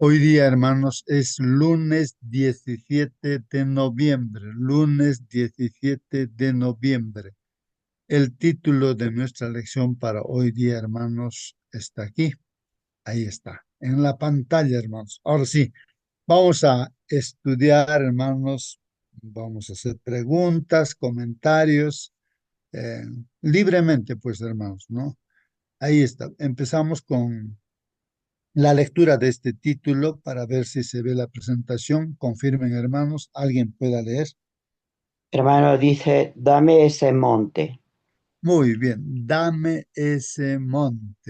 Hoy día, hermanos, es lunes 17 de noviembre, lunes 17 de noviembre. El título de nuestra lección para hoy día, hermanos, está aquí. Ahí está, en la pantalla, hermanos. Ahora sí, vamos a estudiar, hermanos. Vamos a hacer preguntas, comentarios, eh, libremente, pues, hermanos, ¿no? Ahí está. Empezamos con la lectura de este título para ver si se ve la presentación. Confirmen, hermanos, alguien pueda leer. Hermano, dice, dame ese monte. Muy bien, dame ese monte,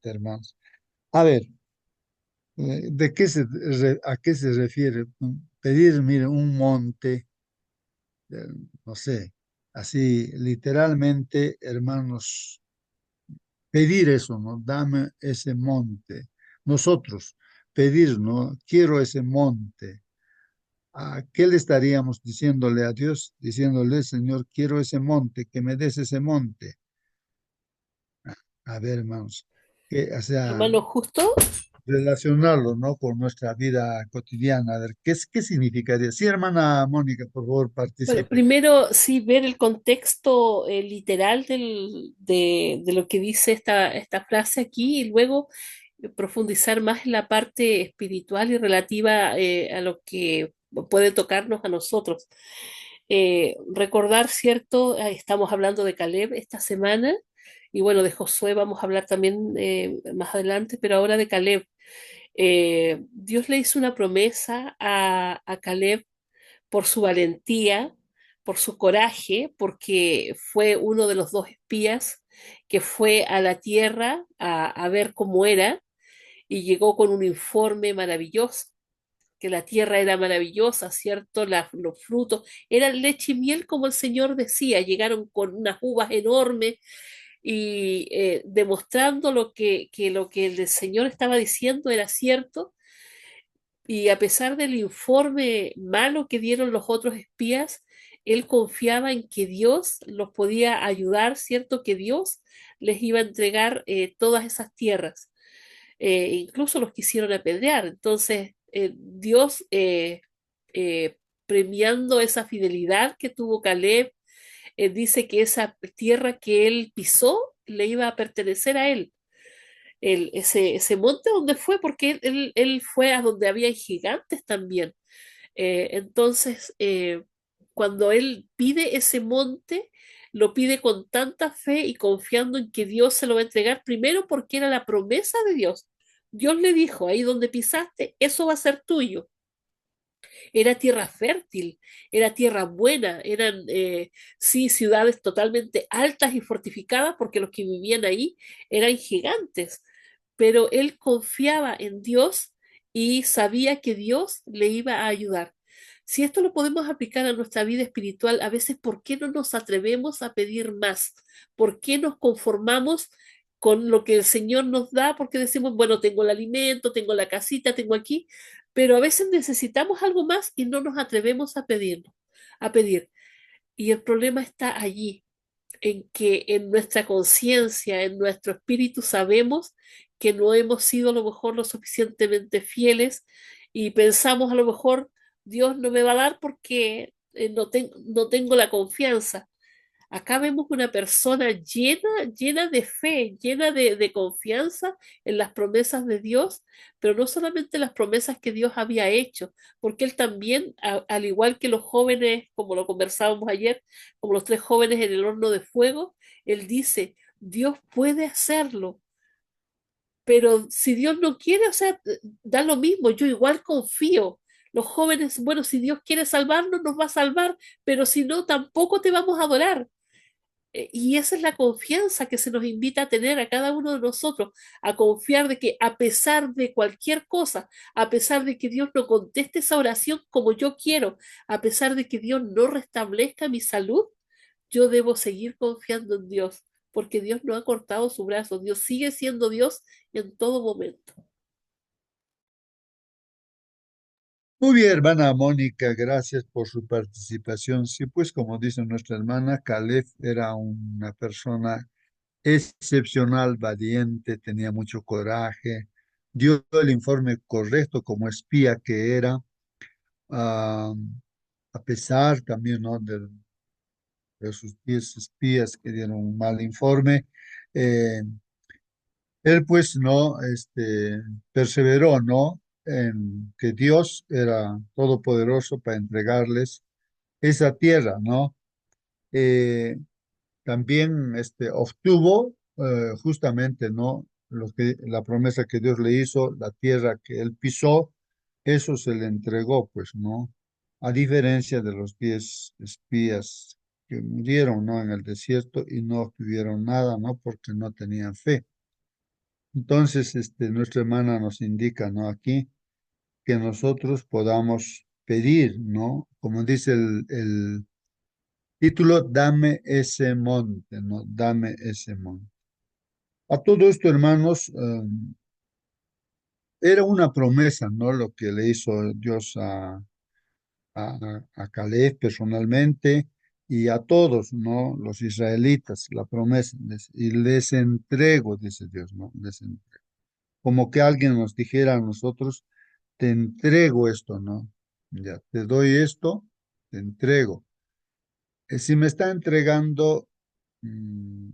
hermanos. A ver, ¿a qué se refiere? Pedir, mire, un monte, eh, no sé, así literalmente, hermanos, pedir eso, ¿no? Dame ese monte. Nosotros, pedir, ¿no? Quiero ese monte. ¿A qué le estaríamos diciéndole a Dios? Diciéndole, Señor, quiero ese monte, que me des ese monte. A ver, hermanos, o sea, Hermano, justo, relacionarlo, ¿no? Con nuestra vida cotidiana. A ver, ¿qué significaría? Sí, hermana Mónica, por favor, bueno, participe. primero sí ver el contexto literal de lo que dice esta frase aquí y luego profundizar más en la parte espiritual y relativa a lo que puede tocarnos a nosotros. Recordar, ¿cierto? Estamos hablando de Caleb esta semana y bueno, de Josué vamos a hablar también más adelante, pero ahora de Caleb. Dios le hizo una promesa a Caleb por su valentía, por su coraje, porque fue uno de los dos espías que fue a la tierra a ver cómo era y llegó con un informe maravilloso, que la tierra era maravillosa, ¿cierto? Los frutos eran leche y miel como el Señor decía, llegaron con unas uvas enormes y demostrando lo que el Señor estaba diciendo era cierto y a pesar del informe malo que dieron los otros espías, él confiaba en que Dios los podía ayudar, ¿cierto? Que Dios les iba a entregar todas esas tierras. Incluso los quisieron apedrear. Entonces, Dios, premiando esa fidelidad que tuvo Caleb, dice que esa tierra que él pisó le iba a pertenecer a él ese monte donde fue, porque él fue a donde había gigantes también. Entonces, cuando él pide ese monte, lo pide con tanta fe y confiando en que Dios se lo va a entregar, primero porque era la promesa de Dios. Dios le dijo, ahí donde pisaste, eso va a ser tuyo. Era tierra fértil, era tierra buena, eran, sí, ciudades totalmente altas y fortificadas porque los que vivían ahí eran gigantes, pero él confiaba en Dios y sabía que Dios le iba a ayudar. Si esto lo podemos aplicar a nuestra vida espiritual, a veces, ¿por qué no nos atrevemos a pedir más? ¿Por qué nos conformamos con lo que el Señor nos da? Porque decimos, bueno, tengo el alimento, tengo la casita, tengo aquí, pero a veces necesitamos algo más y no nos atrevemos a pedirlo, a pedir. Y el problema está allí, en que en nuestra conciencia, en nuestro espíritu sabemos que no hemos sido a lo mejor lo suficientemente fieles y pensamos a lo mejor Dios no me va a dar porque no tengo la confianza. Acá vemos una persona llena de fe, llena de confianza en las promesas de Dios, pero no solamente las promesas que Dios había hecho, porque él también, al igual que los jóvenes, como lo conversábamos ayer, como los tres jóvenes en el horno de fuego, él dice, Dios puede hacerlo, pero si Dios no quiere, o sea, da lo mismo, yo igual confío. Los jóvenes, bueno, si Dios quiere salvarnos, nos va a salvar, pero si no, tampoco te vamos a adorar. Y esa es la confianza que se nos invita a tener a cada uno de nosotros, a confiar de que a pesar de cualquier cosa, a pesar de que Dios no conteste esa oración como yo quiero, a pesar de que Dios no restablezca mi salud, yo debo seguir confiando en Dios, porque Dios no ha cortado su brazo, Dios sigue siendo Dios en todo momento. Muy bien, hermana Mónica, gracias por su participación. Sí, pues como dice nuestra hermana, Caleb era una persona excepcional, valiente, tenía mucho coraje, dio el informe correcto como espía que era, ah, a pesar también, ¿no? De sus 10 espías que dieron un mal informe. eh, Él pues no, perseveró, ¿no? En que Dios era todopoderoso para entregarles esa tierra, ¿no? Eh, También obtuvo justamente, ¿no? La promesa que Dios le hizo, la tierra que él pisó, eso se le entregó, pues, ¿no? A diferencia de los 10 espías que murieron, ¿no? En el desierto y no obtuvieron nada, ¿no? Porque no tenían fe. Entonces, nuestra hermana nos indica, ¿no? Aquí que nosotros podamos pedir, ¿no? Como dice el título, dame ese monte, ¿no? Dame ese monte. A todo esto, hermanos, era una promesa, ¿no? Lo que le hizo Dios a Caleb personalmente y a todos, ¿no? Los israelitas, la promesa. Y les entrego, dice Dios, ¿no? Como que alguien nos dijera a nosotros, te entrego esto, ¿no? Ya, te doy esto, te entrego. Si me está entregando, mm,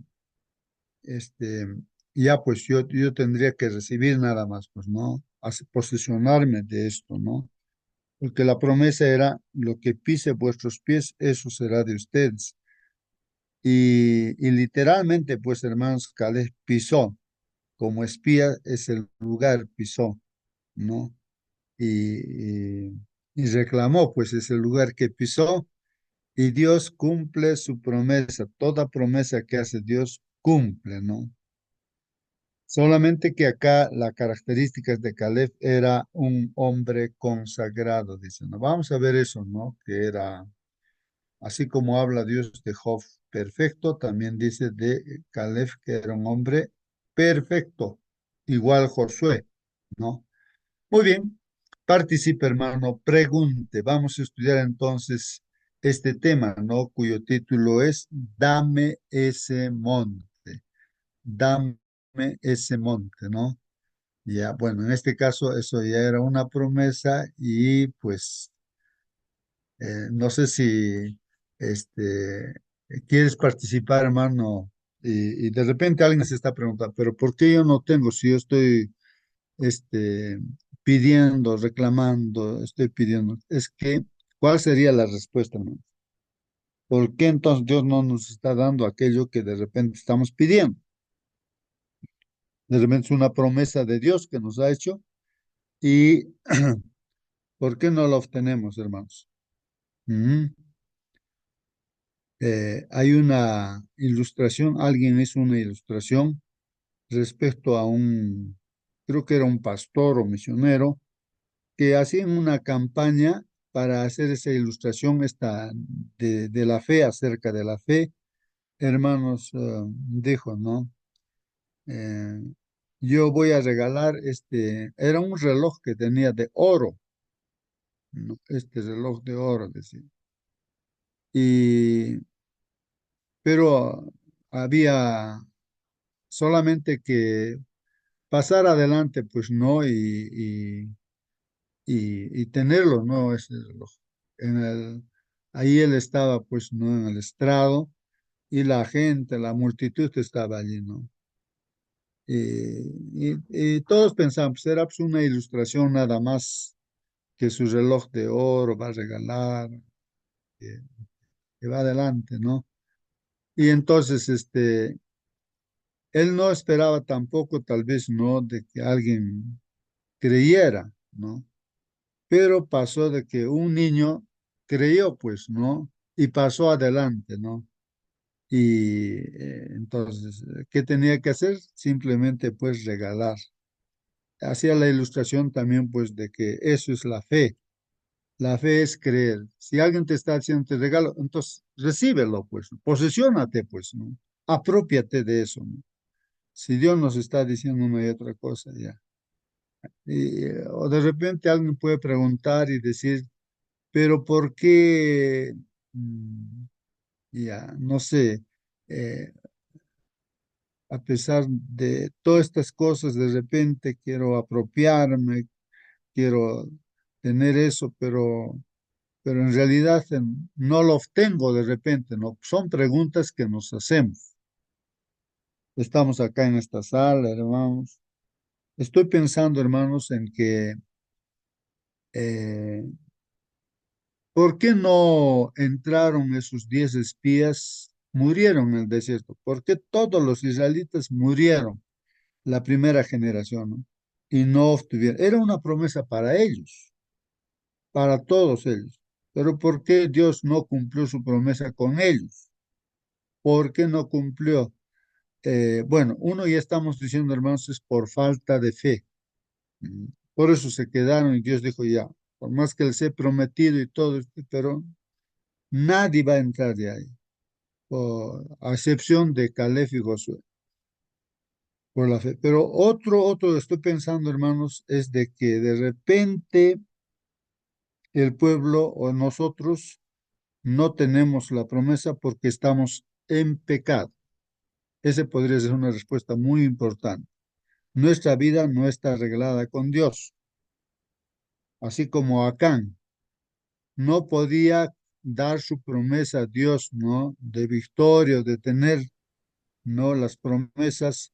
este, ya pues yo tendría que recibir nada más, pues, ¿no? Posesionarme de esto, ¿no? Porque la promesa era, lo que pise vuestros pies, eso será de ustedes. Y literalmente, pues, hermanos, Caleb pisó, como espía es el lugar, pisó, ¿no? Y reclamó, pues, ese lugar que pisó, y Dios cumple su promesa. Toda promesa que hace Dios cumple, ¿no? Solamente que acá la característica de Caleb era un hombre consagrado, dice, ¿no? Vamos a ver eso, ¿no? Que era, así como habla Dios de Job perfecto, también dice de Caleb que era un hombre perfecto, igual Josué, ¿no? Muy bien, participe, hermano, pregunte. Vamos a estudiar entonces este tema, ¿no? Cuyo título es Dame ese monte, dame ese monte, ¿no? Ya, bueno, en este caso eso ya era una promesa y pues no sé si quieres participar, hermano, y de repente alguien se está preguntando, pero ¿por qué yo no tengo si yo estoy este, pidiendo, reclamando, estoy pidiendo? Es que, ¿cuál sería la respuesta, hermano? ¿Por qué entonces Dios no nos está dando aquello que de repente estamos pidiendo? De repente es una promesa de Dios que nos ha hecho y ¿por qué no la obtenemos, hermanos? Ujú. Hay una ilustración, alguien hizo una ilustración respecto a creo que era un pastor o misionero, que hacían una campaña para hacer esa ilustración de la fe, acerca de la fe. Hermanos, dijo, ¿no? Eh, yo voy a regalar era un reloj que tenía de oro, ¿no? Este reloj de oro, decía. Y, pero había solamente que pasar adelante, pues no, y tenerlo, ¿no? Ese reloj. En ahí él estaba, pues, ¿no? En el estrado y la gente, la multitud estaba allí, ¿no? Y todos pensamos, era pues una ilustración nada más que su reloj de oro va a regalar, que, que va adelante, ¿no? Y entonces, él no esperaba tampoco, tal vez, ¿no? De que alguien creyera, ¿no? Pero pasó de que un niño creyó, pues, ¿no? Y pasó adelante, ¿no? Y entonces, ¿qué tenía que hacer? Simplemente, pues, regalar. Hacía la ilustración también, pues, de que eso es la fe. La fe es creer. Si alguien te está haciendo este regalo, entonces recíbelo, pues, posesiónate, pues, ¿no? Apropiate de eso, ¿no? Si Dios nos está diciendo una y otra cosa, ya. O de repente alguien puede preguntar y decir, pero ¿por qué? Ya, no sé. eh, a pesar de todas estas cosas, de repente quiero apropiarme, quiero tener eso, pero en realidad no lo obtengo de repente, ¿no? Son preguntas que nos hacemos. Estamos acá en esta sala, hermanos. Estoy pensando, hermanos, en que, eh, ¿por qué no entraron esos 10 espías? Murieron en el desierto. ¿Por qué todos los israelitas murieron? La primera generación, ¿no? Y no obtuvieron. Era una promesa para ellos, para todos ellos. Pero ¿por qué Dios no cumplió su promesa con ellos? ¿Por qué no cumplió? Bueno, uno ya estamos diciendo, hermanos, es por falta de fe. Mm. Por eso se quedaron y Dios dijo ya, por más que les he prometido y todo, pero nadie va a entrar de ahí, a excepción de Caleb y Josué, por la fe. Pero otro, estoy pensando, hermanos, es de que de repente el pueblo o nosotros no tenemos la promesa porque estamos en pecado. Esa podría ser una respuesta muy importante. Nuestra vida no está arreglada con Dios, así como Acán no podía dar su promesa a Dios, ¿no? De victoria, de tener, ¿no? Las promesas.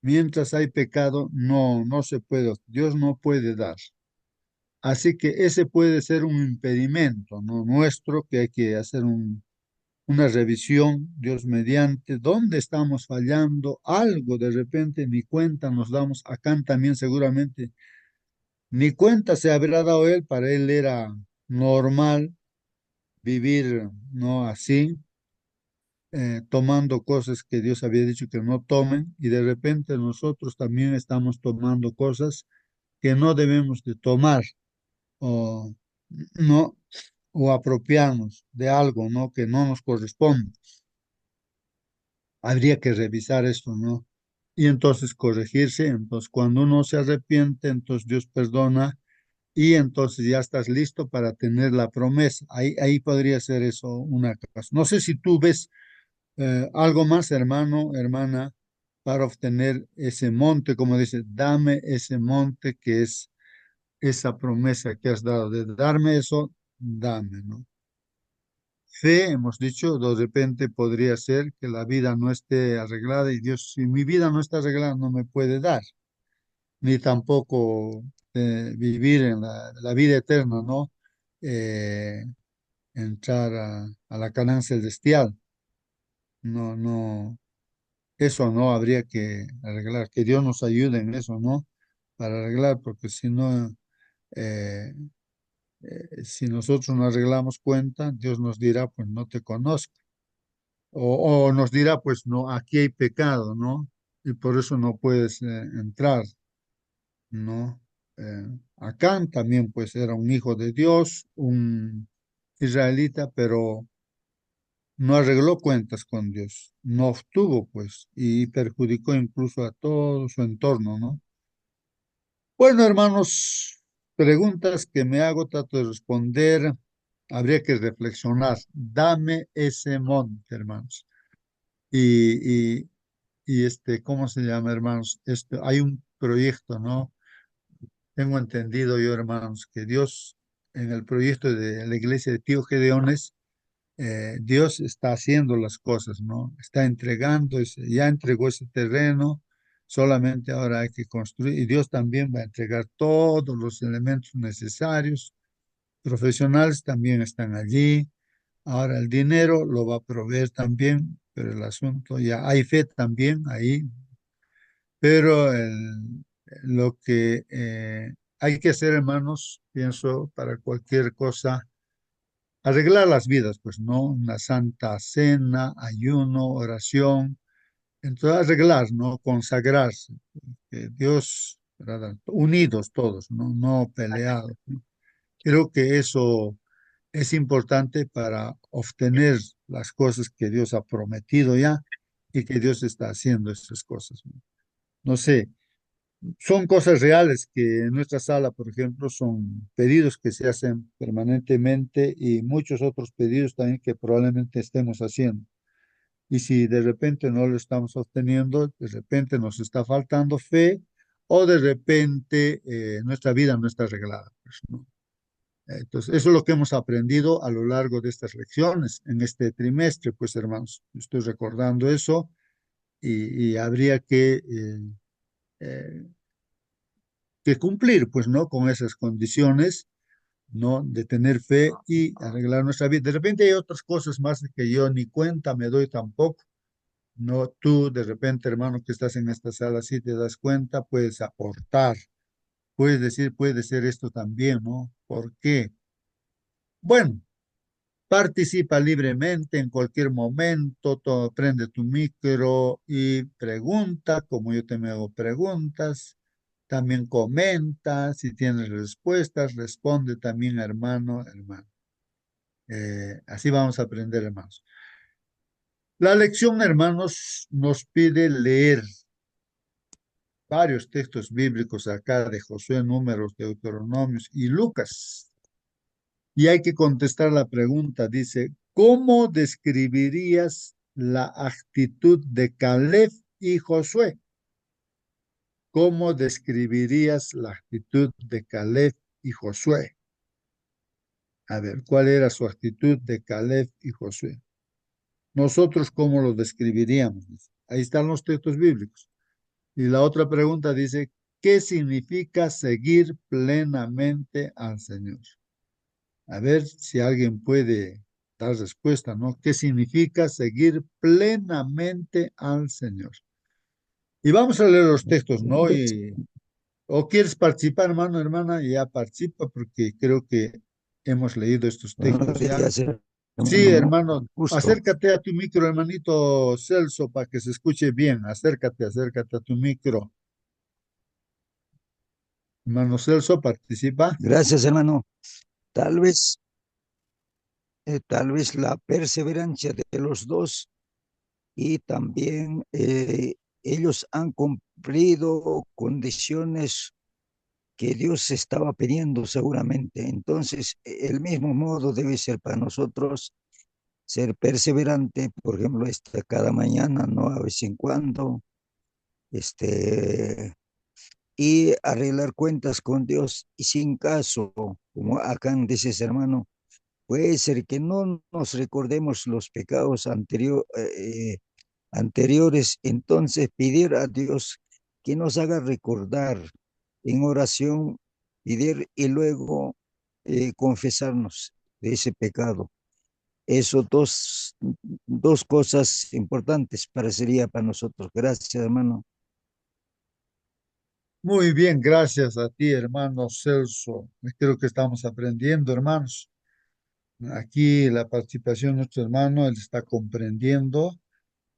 Mientras hay pecado, no se puede, Dios no puede dar. Así que ese puede ser un impedimento, ¿no? Nuestro, que hay que hacer una revisión, Dios mediante, dónde estamos fallando, algo de repente ni cuenta nos damos. Acá también seguramente ni cuenta se habrá dado él, para él era normal vivir, ¿no? Así, tomando cosas que Dios había dicho que no tomen, y de repente nosotros también estamos tomando cosas que no debemos de tomar, o no, o apropiarnos de algo, ¿no? Que no nos corresponde. Habría que revisar esto, ¿no? Y entonces corregirse. Entonces, cuando uno se arrepiente, entonces Dios perdona y entonces ya estás listo para tener la promesa. Ahí podría ser eso una cosa. No sé si tú ves algo más, hermano, hermana, para obtener ese monte, como dice, dame ese monte que es esa promesa que has dado, de darme eso, dame, ¿no? Fe, hemos dicho, de repente podría ser que la vida no esté arreglada y Dios, si mi vida no está arreglada, no me puede dar, ni tampoco vivir en la vida eterna, ¿no? Eh, Entrar a la Canaán celestial. No, no, eso no habría que arreglar, que Dios nos ayude en eso, ¿no? Para arreglar, porque si no, eh, si nosotros no arreglamos cuenta, Dios nos dirá, pues no te conozco. O nos dirá, pues no, aquí hay pecado, ¿no? Y por eso no puedes entrar, ¿no? Acán también, pues era un hijo de Dios, un israelita, pero no arregló cuentas con Dios, no obtuvo, pues, y perjudicó incluso a todo su entorno, ¿no? Bueno, hermanos, preguntas que me hago, trato de responder, habría que reflexionar. Dame ese monte, hermanos. Y, ¿cómo se llama, hermanos? Hay un proyecto, ¿no? Tengo entendido yo, hermanos, que Dios, en el proyecto de la iglesia de Tío Gedeones, Dios está haciendo las cosas, ¿no? Está entregando, ya entregó ese terreno, solamente ahora hay que construir, y Dios también va a entregar todos los elementos necesarios. Profesionales también están allí. Ahora el dinero lo va a proveer también, pero el asunto ya hay fe también ahí, pero lo que hay que hacer, hermanos, pienso, para cualquier cosa, arreglar las vidas, pues no, una santa cena, ayuno, oración, entonces arreglar, ¿no? Consagrarse, que Dios, ¿verdad? Unidos todos, ¿no? No peleados, ¿no? Creo que eso es importante para obtener las cosas que Dios ha prometido ya y que Dios está haciendo esas cosas, ¿no? No sé, son cosas reales que en nuestra sala, por ejemplo, son pedidos que se hacen permanentemente y muchos otros pedidos también que probablemente estemos haciendo. Y si de repente no lo estamos obteniendo, de repente nos está faltando fe o de repente nuestra vida no está arreglada, pues, ¿no? Entonces, eso es lo que hemos aprendido a lo largo de estas lecciones, en este trimestre, pues hermanos, estoy recordando eso y habría eh, que cumplir, pues, ¿no? Con esas condiciones, ¿no? De tener fe y arreglar nuestra vida. De repente hay otras cosas más que yo ni cuenta me doy tampoco. No, tú de repente, hermano, que estás en esta sala, si te das cuenta, puedes aportar, puedes decir, puede ser esto también, ¿no? ¿Por qué? Bueno, participa libremente en cualquier momento, prende tu micro y pregunta, como yo te me hago preguntas. También comenta, si tienes respuestas, responde también, hermano, hermano. Así vamos a aprender, hermanos. La lección, hermanos, nos pide leer varios textos bíblicos acá de Josué, Números, Deuteronomios y Lucas. Y hay que contestar la pregunta, dice, ¿cómo describirías la actitud de Caleb y Josué? ¿Cómo describirías la actitud de Caleb y Josué? A ver, ¿cuál era su actitud de Caleb y Josué? Nosotros, ¿cómo lo describiríamos? Ahí están los textos bíblicos. Y la otra pregunta dice, ¿qué significa seguir plenamente al Señor? A ver si alguien puede dar respuesta, ¿no? ¿Qué significa seguir plenamente al Señor? Y vamos a leer los textos, ¿no? O quieres participar, hermano, hermana, y ya participa porque creo que hemos leído estos Buenos textos ya. días, Sí, hermano. hermano, Gusto. acércate a tu micro, hermanito Celso, para que se escuche bien. Acércate, acércate a tu micro. Hermano Celso, participa. Gracias, hermano. Tal vez, tal vez la perseverancia de los dos y también ellos han cumplido condiciones que Dios estaba pidiendo seguramente. Entonces, el mismo modo debe ser para nosotros ser perseverante, por ejemplo, cada mañana, no a vez en cuando, este, y arreglar cuentas con Dios. Y sin caso, como acá dices, hermano, puede ser que no nos recordemos los pecados anteriores, entonces pedir a Dios que nos haga recordar en oración, pedir y luego confesarnos de ese pecado. Eso dos cosas importantes parecería para nosotros. Gracias, hermano. Muy bien, gracias a ti, hermano Celso. Creo que estamos aprendiendo, hermanos. Aquí la participación de nuestro hermano, él está comprendiendo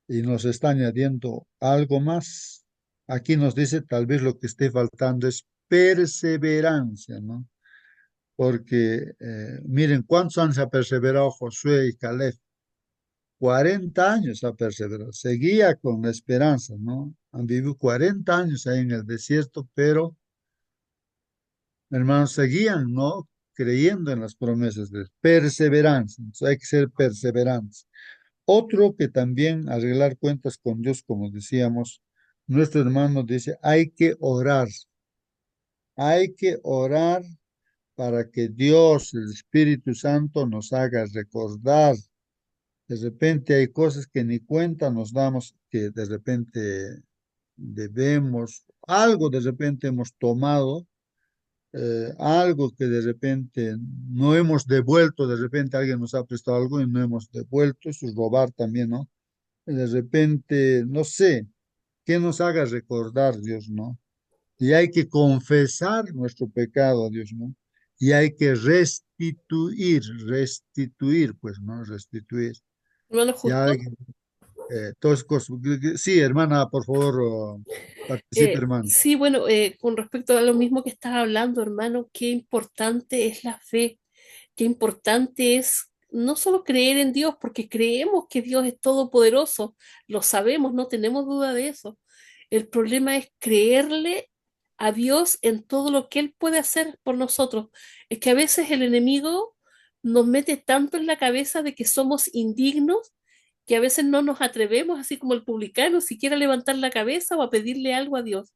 y nos está añadiendo algo más. Aquí nos dice, tal vez lo que esté faltando es perseverancia, ¿no? Porque miren, ¿cuántos años ha perseverado Josué y Caleb? 40 años ha perseverado, seguía con la esperanza, ¿no? Han vivido 40 años ahí en el desierto, pero hermanos, seguían, ¿no? Creyendo en las promesas de perseverancia. Entonces, hay que ser perseverantes. Otro que también arreglar cuentas con Dios, como decíamos, nuestro hermano dice, hay que orar para que Dios, el Espíritu Santo, nos haga recordar. De repente hay cosas que ni cuenta nos damos, que de repente debemos, algo de repente hemos tomado, algo que de repente no hemos devuelto, de repente alguien nos ha prestado algo y no hemos devuelto, eso es robar también, ¿no? De repente, no sé, que nos haga recordar, Dios, ¿no? Y hay que confesar nuestro pecado a Dios, ¿no? Y hay que restituir, pues, ¿no? Restituir. Hermano Ya, Justo, todas cosas. Sí, hermana, por favor, participe, hermano. sí, bueno, con respecto a lo mismo que estás hablando, hermano, qué importante es la fe, qué importante es no solo creer en Dios, porque creemos que Dios es todopoderoso, lo sabemos, no tenemos duda de eso. El problema es creerle a Dios en todo lo que Él puede hacer por nosotros. Es que a veces el enemigo nos mete tanto en la cabeza de que somos indignos que a veces no nos atrevemos, así como el publicano, siquiera a levantar la cabeza o a pedirle algo a Dios.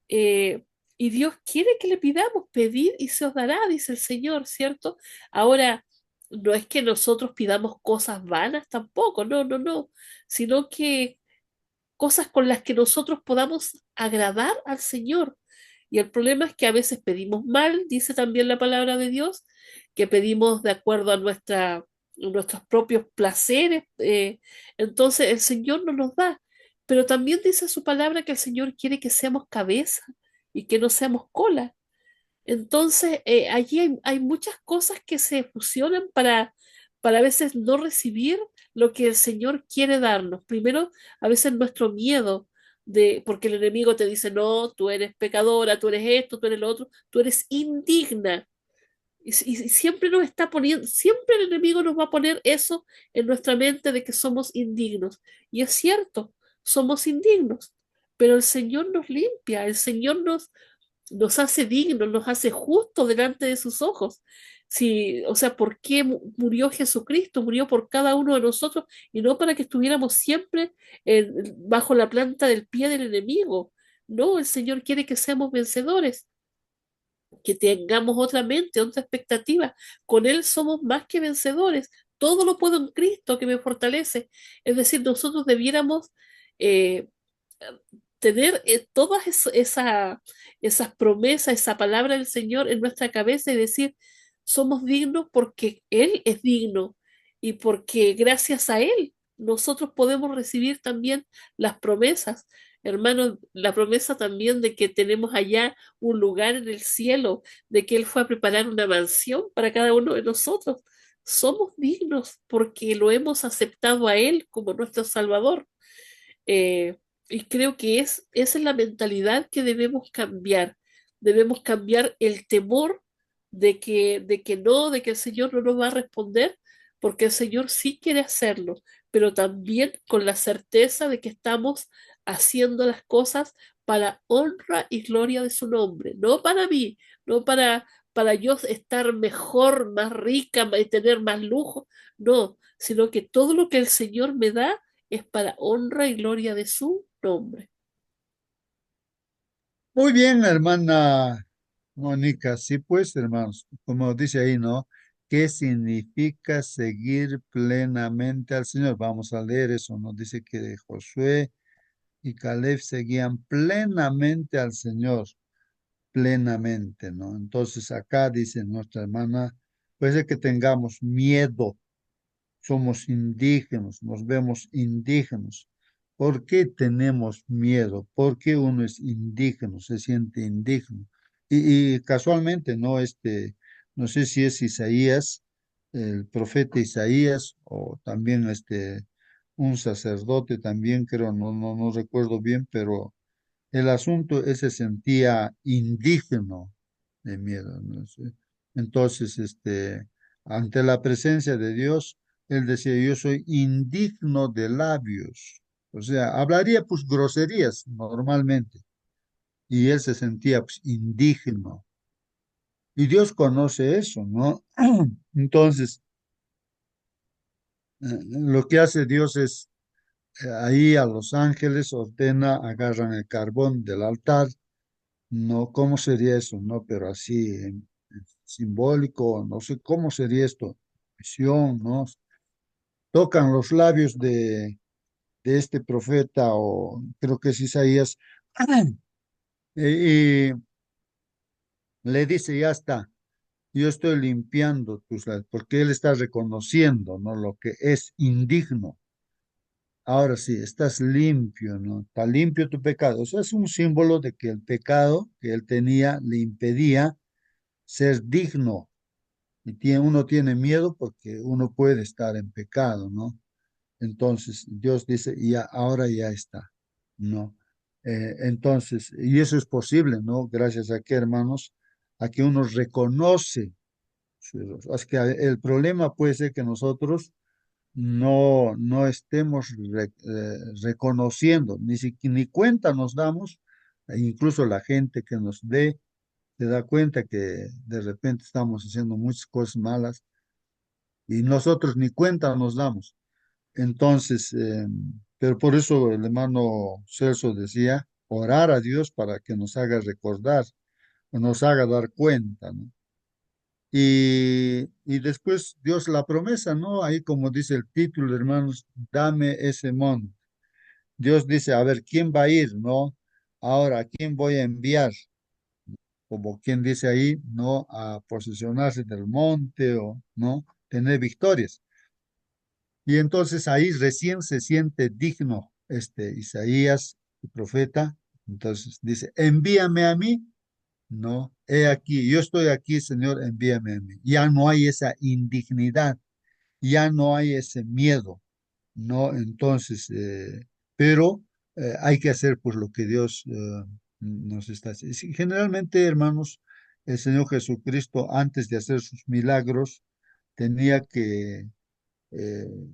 Eh, y Dios quiere que le pidamos, pedir y se os dará, dice el Señor, ¿cierto? Ahora, no es que nosotros pidamos cosas vanas tampoco, no, no, no, sino que cosas con las que nosotros podamos agradar al Señor. Y el problema es que a veces pedimos mal, dice también la palabra de Dios, que pedimos de acuerdo a nuestros propios placeres. Entonces el Señor no nos da. Pero también dice su palabra que el Señor quiere que seamos cabeza y que no seamos cola. Entonces, allí hay muchas cosas que se fusionan para a veces no recibir lo que el Señor quiere darnos. Primero, a veces nuestro miedo porque el enemigo te dice, no, tú eres pecadora, tú eres esto, tú eres lo otro, tú eres indigna. Y siempre nos está poniendo, siempre el enemigo nos va a poner eso en nuestra mente de que somos indignos. Y es cierto, somos indignos, pero el Señor nos limpia, el Señor nos hace dignos, nos hace justos delante de sus ojos. Sí, o sea, ¿por qué murió Jesucristo? Murió por cada uno de nosotros y no para que estuviéramos siempre bajo la planta del pie del enemigo. No, el Señor quiere que seamos vencedores, que tengamos otra mente, otra expectativa. Con Él somos más que vencedores. Todo lo puedo en Cristo que me fortalece. Es decir, nosotros debiéramos eh, tener esas promesas, esa palabra del Señor en nuestra cabeza y decir, somos dignos porque Él es digno y porque gracias a Él nosotros podemos recibir también las promesas. Hermanos, la promesa también de que tenemos allá un lugar en el cielo, de que Él fue a preparar una mansión para cada uno de nosotros. Somos dignos porque lo hemos aceptado a Él como nuestro Salvador. Eh, y creo que esa es la mentalidad que debemos cambiar. Debemos cambiar el temor de que no, de que el Señor no nos va a responder, porque el Señor sí quiere hacerlo, pero también con la certeza de que estamos haciendo las cosas para honra y gloria de su nombre, no para mí, no para yo estar mejor, más rica y tener más lujo, no, sino que todo lo que el Señor me da es para honra y gloria de su nombre. Muy bien, hermana Mónica. Sí, pues, hermanos, como dice ahí, ¿no? ¿Qué significa seguir plenamente al Señor? Vamos a leer eso, ¿no? Dice que Josué y Caleb seguían plenamente al Señor, plenamente, ¿no? Entonces acá dice nuestra hermana, puede ser que tengamos miedo, somos indígenas, nos vemos indígenas. ¿Por qué tenemos miedo? ¿Por qué uno es indígena, se siente indigno? Y casualmente, ¿no? No sé si es Isaías, el profeta Isaías, o también un sacerdote también, creo, no recuerdo bien, pero el asunto es se sentía indígena de miedo, ¿no? Sí. Entonces, ante la presencia de Dios, él decía, yo soy indigno de labios. O sea, hablaría pues groserías normalmente. Y él se sentía pues indigno. Y Dios conoce eso, ¿no? Entonces, lo que hace Dios es, ahí a los ángeles ordena, agarran el carbón del altar. No, ¿cómo sería eso? No, pero así, simbólico, no sé cómo sería esto. Visión, ¿no? Tocan los labios de este profeta, o creo que es Isaías, y le dice, ya está, yo estoy limpiando tus labios, porque él está reconociendo, ¿no? Lo que es indigno. Ahora sí, estás limpio, ¿no? Está limpio tu pecado. Eso es un símbolo de que el pecado que él tenía le impedía ser digno. Y uno tiene miedo porque uno puede estar en pecado, ¿no? Entonces Dios dice, ya, ahora ya está, ¿no? Entonces, y eso es posible, ¿no? Gracias a que, hermanos, a que uno reconoce su error. Así que el problema puede ser que nosotros no estemos reconociendo, ni cuenta nos damos, e incluso la gente que nos ve se da cuenta que de repente estamos haciendo muchas cosas malas y nosotros ni cuenta nos damos. Entonces, pero por eso el hermano Celso decía, orar a Dios para que nos haga recordar, o nos haga dar cuenta, ¿no? Y después Dios la promesa, ¿no? Ahí como dice el título, hermanos, dame ese monte. Dios dice, a ver, ¿quién va a ir, no? Ahora, ¿a quién voy a enviar? Como quien dice ahí, no a posesionarse del monte o no tener victorias. Y entonces ahí recién se siente digno este Isaías, el profeta. Entonces dice, envíame a mí. No, he aquí, yo estoy aquí, Señor, envíame a mí. Ya no hay esa indignidad, ya no hay ese miedo, ¿no? Entonces, pero hay que hacer pues lo que Dios nos está haciendo. Sí, generalmente, hermanos, el Señor Jesucristo, antes de hacer sus milagros, tenía que, eh,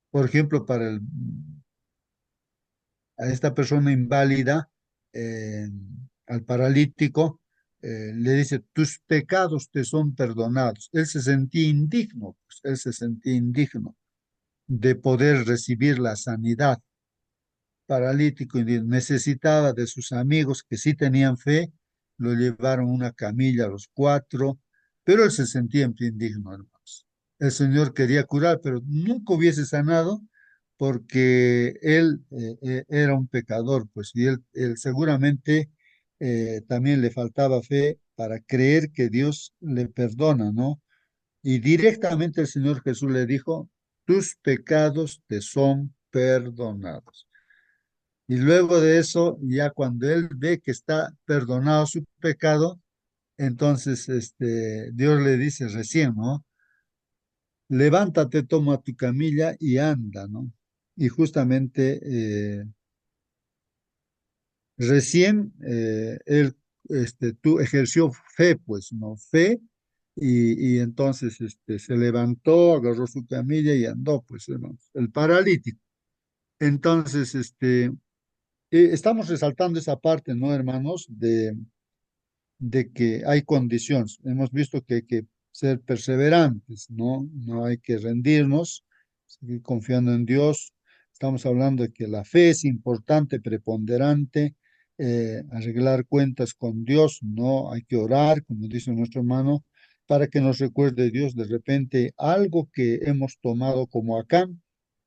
por ejemplo, a esta persona inválida, eh, al paralítico, le dice, tus pecados te son perdonados. Él se sentía indigno, pues, él se sentía indigno de poder recibir la sanidad. Paralítico y necesitaba de sus amigos que sí tenían fe, lo llevaron a una camilla a los cuatro, pero él se sentía indigno, hermanos. El Señor quería curar, pero nunca hubiese sanado porque él era un pecador, pues, y él seguramente también le faltaba fe para creer que Dios le perdona, ¿no? Y directamente el Señor Jesús le dijo, tus pecados te son perdonados. Y luego de eso, ya cuando él ve que está perdonado su pecado, entonces Dios le dice recién, ¿no? Levántate, toma tu camilla y anda, ¿no? Y justamente recién él tú ejerció fe, pues, ¿no? Fe, y entonces se levantó, agarró su camilla y andó, pues, hermanos, el paralítico. Entonces, estamos resaltando esa parte, ¿no, hermanos? De que hay condiciones. Hemos visto que hay que ser perseverantes, ¿no? No hay que rendirnos, seguir confiando en Dios. Estamos hablando de que la fe es importante, preponderante, arreglar cuentas con Dios, no hay que orar, como dice nuestro hermano, para que nos recuerde Dios de repente algo que hemos tomado como acá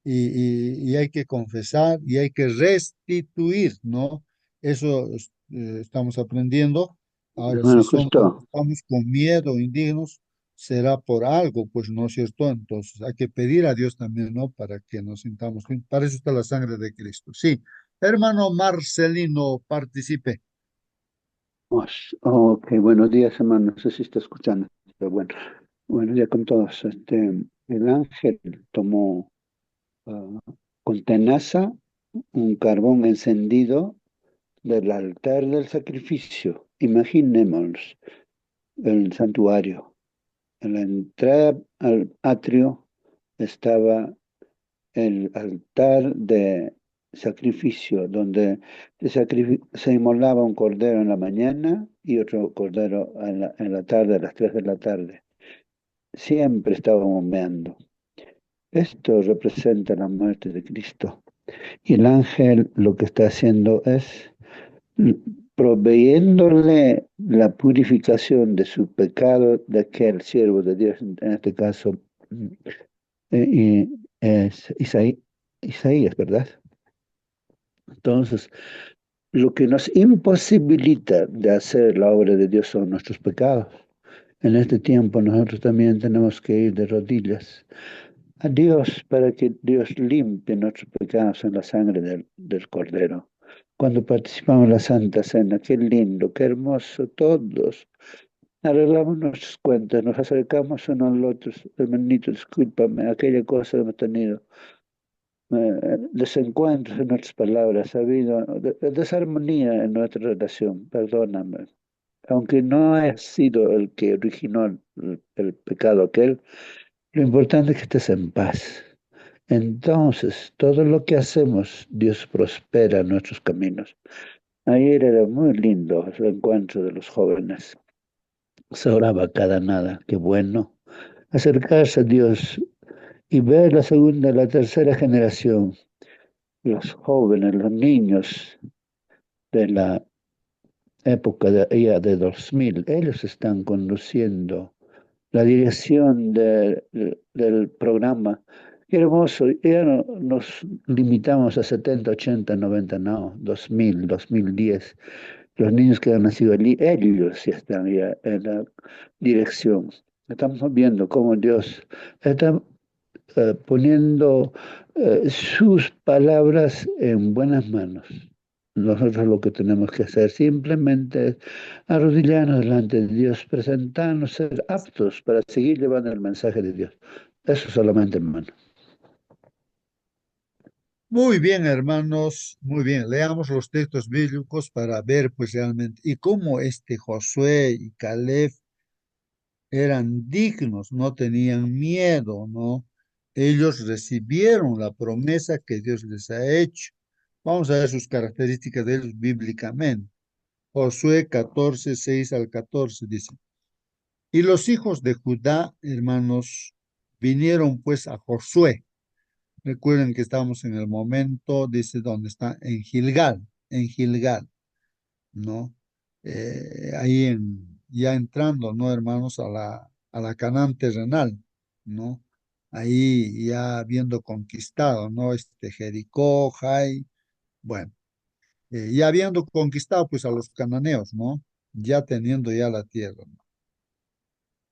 y hay que confesar y hay que restituir, ¿no? Eso estamos aprendiendo. Ahora, si Hermano Justo, estamos con miedo, indignos, será por algo, pues no es cierto. Entonces hay que pedir a Dios también, ¿no? Para que nos sintamos bien. Para eso está la sangre de Cristo. Sí, hermano Marcelino, participe. ok, buenos días, hermano. No sé si está escuchando, pero bueno, buenos días con todos. El ángel tomó ah, con tenaza un carbón encendido del altar del sacrificio. Imaginemos el santuario. En la entrada al atrio estaba el altar de sacrificio, donde se inmolaba un cordero en la mañana y otro cordero en la tarde, a las 3 de la tarde. Siempre estaba humeando. Esto representa la muerte de Cristo. Y el ángel lo que está haciendo es proveyéndole la purificación de su pecado de aquel siervo de Dios, en este caso es Isaías, ¿verdad? Entonces, lo que nos imposibilita de hacer la obra de Dios son nuestros pecados. En este tiempo nosotros también tenemos que ir de rodillas a Dios para que Dios limpie nuestros pecados en la sangre del Cordero. Cuando participamos en la Santa Cena, qué lindo, qué hermoso, todos arreglamos nuestras cuentas, nos acercamos unos al otro, hermanito, discúlpame, aquella cosa que hemos tenido desencuentros en nuestras palabras, ha habido desarmonía en nuestra relación, perdóname. Aunque no ha sido el que originó el pecado aquel, lo importante es que estés en paz. Entonces, todo lo que hacemos, Dios prospera nuestros caminos. Ayer era muy lindo el encuentro de los jóvenes. Se oraba cada nada, qué bueno. Acercarse a Dios y ver la segunda, la tercera generación, los jóvenes, los niños de la época de 2000, ellos están conduciendo la dirección del programa. Qué hermoso, ya no nos limitamos a 70, 80, 90, no, 2000, 2010. Los niños que han nacido allí, ellos ya están ya en la dirección. Estamos viendo cómo Dios está poniendo sus palabras en buenas manos. Nosotros lo que tenemos que hacer simplemente es arrodillarnos delante de Dios, presentarnos, ser aptos para seguir llevando el mensaje de Dios. Eso solamente, hermano. Muy bien, hermanos, muy bien. Leamos los textos bíblicos para ver pues realmente y cómo este Josué y Caleb eran dignos, no tenían miedo, ¿no? Ellos recibieron la promesa que Dios les ha hecho. Vamos a ver sus características de ellos bíblicamente. Josué 14, 6 al 14 dice, y los hijos de Judá, hermanos, vinieron pues a Josué. Recuerden que estamos en el momento, dice, donde está en Gilgal, ¿no? Ya entrando, ¿no, hermanos? A la Canaán terrenal, ¿no? Ahí ya habiendo conquistado, ¿no? Jericó, Jai, bueno, ya habiendo conquistado, pues, a los cananeos, ¿no? Ya teniendo ya la tierra, ¿no?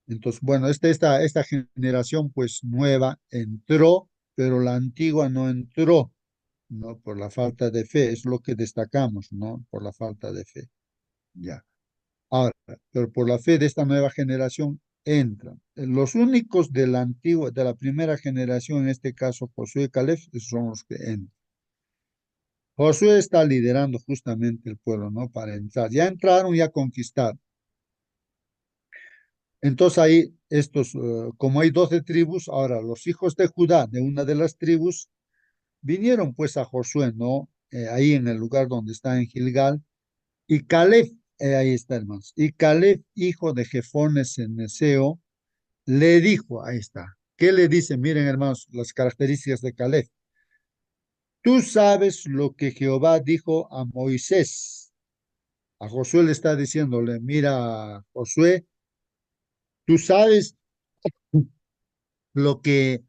Entonces, bueno, esta generación, pues, nueva entró, pero la antigua no entró, ¿no? Por la falta de fe, es lo que destacamos, ¿no? Por la falta de fe, ya. Ahora, pero por la fe de esta nueva generación entran. Los únicos de la antigua, de la primera generación, en este caso Josué y Caleb, esos son los que entran. Josué está liderando justamente el pueblo, ¿no? Para entrar. Ya entraron, ya conquistaron. Entonces ahí, como hay 12 tribus, ahora los hijos de Judá, de una de las tribus, vinieron pues a Josué, ¿no? Ahí en el lugar donde está en Gilgal. Y Caleb, ahí está, hermanos. Y Caleb, hijo de Jefones en Neseo, le dijo, ahí está. ¿Qué le dice? Miren, hermanos, las características de Caleb. Tú sabes lo que Jehová dijo a Moisés. A Josué le está diciéndole, mira, Josué, tú sabes lo que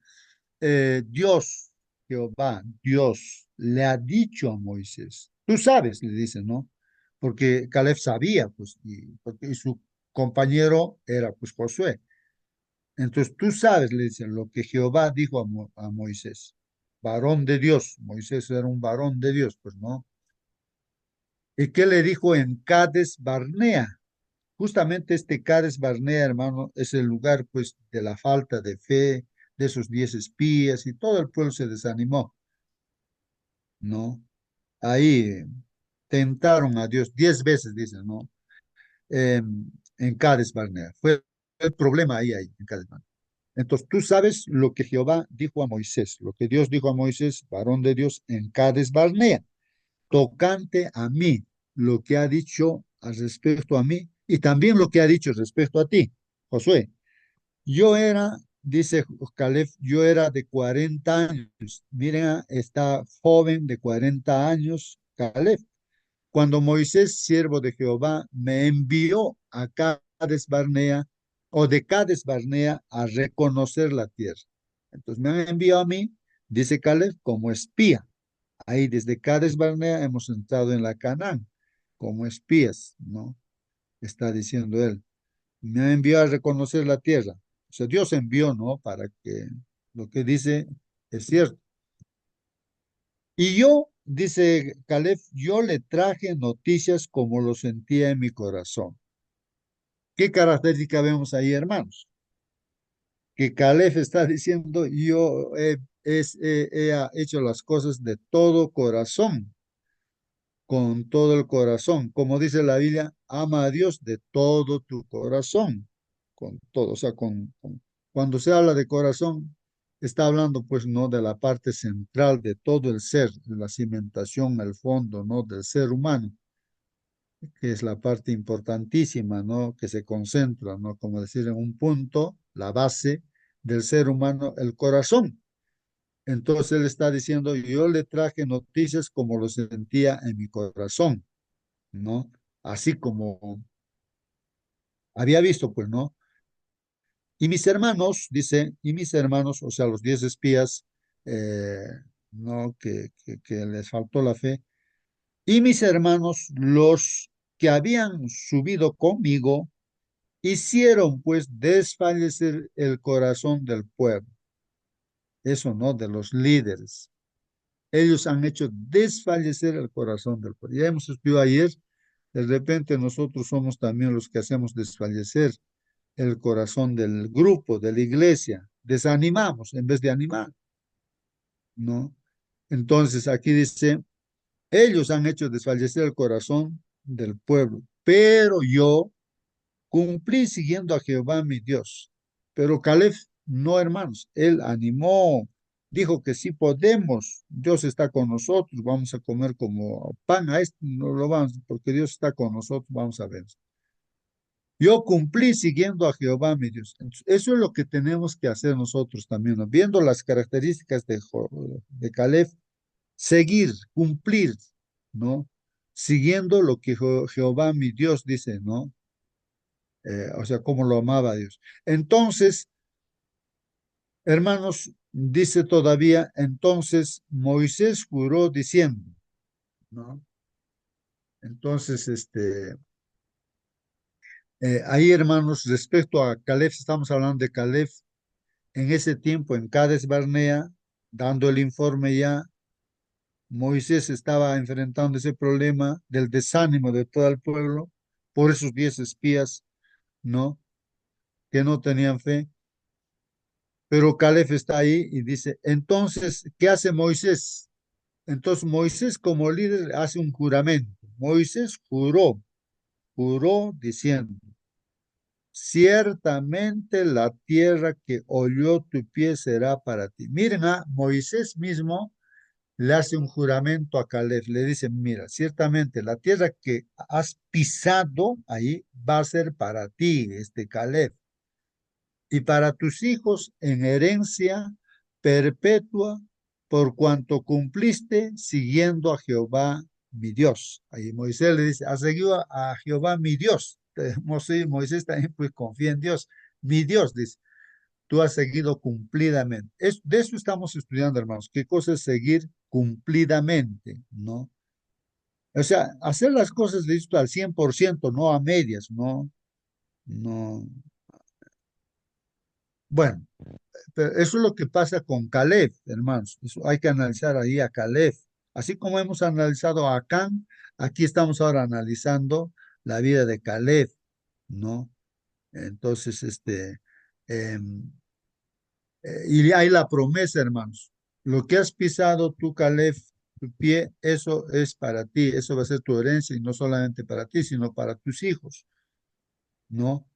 Jehová, Dios, le ha dicho a Moisés. Tú sabes, le dice, ¿no? Porque Caleb sabía, pues, y su compañero era, pues, Josué. Entonces tú sabes, le dicen, lo que Jehová dijo a Moisés, varón de Dios. Moisés era un varón de Dios, pues no. ¿Y qué le dijo en Cades Barnea? Justamente este Cades Barnea, hermano, es el lugar, pues, de la falta de fe, de esos 10 espías, y todo el pueblo se desanimó, ¿no? Ahí tentaron a Dios 10 veces, dicen, ¿no? En Cades Barnea. Fue el problema ahí, en Cades Barnea. Entonces, tú sabes lo que Jehová dijo a Moisés, lo que Dios dijo a Moisés, varón de Dios, en Cades Barnea, tocante a mí, lo que ha dicho al respecto a mí y también lo que ha dicho respecto a ti, Josué. Yo era, dice Caleb, yo era de 40 años. Miren, está joven de 40 años, Caleb. Cuando Moisés, siervo de Jehová, me envió a Cades Barnea o de Cades Barnea a reconocer la tierra. Entonces me han enviado a mí, dice Caleb, como espía. Ahí desde Cades Barnea hemos entrado en la Canaán como espías, ¿no? Está diciendo él. Me ha enviado a reconocer la tierra. O sea, Dios envió, ¿no? Para que lo que dice es cierto. Y yo, dice Caleb, yo le traje noticias como lo sentía en mi corazón. ¿Qué característica vemos ahí, hermanos? Que Caleb está diciendo, he hecho las cosas de todo corazón, con todo el corazón. Como dice la Biblia, ama a Dios de todo tu corazón, con todo. O sea, cuando se habla de corazón, está hablando pues no de la parte central de todo el ser, de la cimentación, el fondo, ¿no? Del ser humano, que es la parte importantísima, ¿no? Que se concentra, ¿no? Como decir, en un punto, la base del ser humano, el corazón. Entonces él está diciendo, yo le traje noticias como lo sentía en mi corazón, ¿no? Así como había visto, pues, ¿no? Y mis hermanos, dice, y mis hermanos, o sea, los 10 espías, eh, ¿no? Que les faltó la fe, y mis hermanos, los que habían subido conmigo, hicieron pues desfallecer el corazón del pueblo. Eso, ¿no? De los líderes. Ellos han hecho desfallecer el corazón del pueblo. Ya hemos estudiado ayer, de repente nosotros somos también los que hacemos desfallecer el corazón del grupo, de la iglesia. Desanimamos en vez de animar, ¿no? Entonces aquí dice, ellos han hecho desfallecer el corazón del pueblo, pero yo cumplí siguiendo a Jehová mi Dios. Pero Caleb, no, hermanos, él animó, dijo que sí podemos, Dios está con nosotros, vamos a comer como pan, a esto no lo vamos, porque Dios está con nosotros, vamos a ver. Yo cumplí siguiendo a Jehová mi Dios. Entonces, eso es lo que tenemos que hacer nosotros también, ¿no? Viendo las características de Caleb, seguir, cumplir, ¿no? Siguiendo lo que Jehová mi Dios dice, ¿no? O sea, cómo lo amaba a Dios. Entonces, hermanos, dice todavía, entonces Moisés juró diciendo, ¿no? Entonces, ahí, hermanos, respecto a Caleb, estamos hablando de Caleb en ese tiempo en Cades Barnea, dando el informe ya, Moisés estaba enfrentando ese problema del desánimo de todo el pueblo por esos 10 espías, ¿no? Que no tenían fe. Pero Caleb está ahí y dice, entonces, ¿qué hace Moisés? Entonces Moisés como líder hace un juramento. Moisés juró diciendo, ciertamente la tierra que oyó tu pie será para ti. Miren, a Moisés mismo le hace un juramento a Caleb, le dice, mira, ciertamente la tierra que has pisado ahí va a ser para ti, Caleb, y para tus hijos en herencia perpetua, por cuanto cumpliste siguiendo a Jehová mi Dios. Ahí Moisés le dice, has seguido a Jehová mi Dios. Moisés también pues confía en Dios. Mi Dios, dice, tú has seguido cumplidamente. De eso estamos estudiando, hermanos. ¿Qué cosa es seguir cumplidamente? ¿No? O sea, hacer las cosas listo al 100%, no a medias, ¿no? No. Bueno, pero eso es lo que pasa con Caleb, hermanos. Eso hay que analizar ahí a Caleb. Así como hemos analizado a Acán, aquí estamos ahora analizando la vida de Caleb, ¿no? Entonces, em, y hay la promesa, hermanos. Lo que has pisado tú, Caleb, tu pie, eso es para ti, eso va a ser tu herencia y no solamente para ti, sino para tus hijos, ¿no?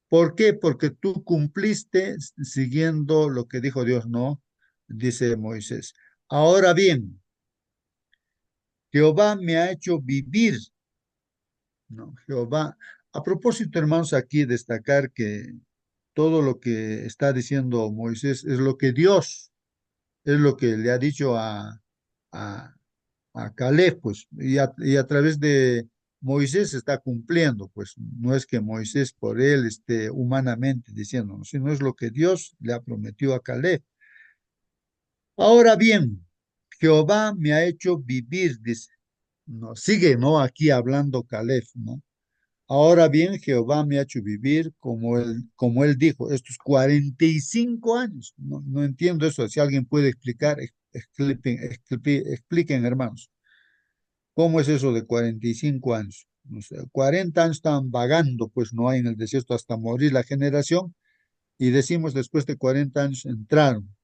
¿Por qué? Porque tú cumpliste siguiendo lo que dijo Dios, ¿no? Dice Moisés. Ahora bien, Jehová me ha hecho vivir, ¿no? Jehová. A propósito, hermanos, aquí destacar que todo lo que está diciendo Moisés es lo que Dios, es lo que le ha dicho a, a Caleb, pues, y a través de Moisés está cumpliendo, pues, no es que Moisés por él esté humanamente diciendo, ¿no? Sino es lo que Dios le ha prometido a Caleb. Ahora bien, Jehová me ha hecho vivir, dice, no, sigue, ¿no? Aquí hablando Caleb, ¿no? Ahora bien, Jehová me ha hecho vivir como él dijo, estos 45 años. No, no entiendo eso. Si alguien puede explicar, expliquen, hermanos. ¿Cómo es eso de 45 años? O sea, 40 años estaban vagando, pues no hay en el desierto hasta morir la generación, y decimos después de 40 años entraron. No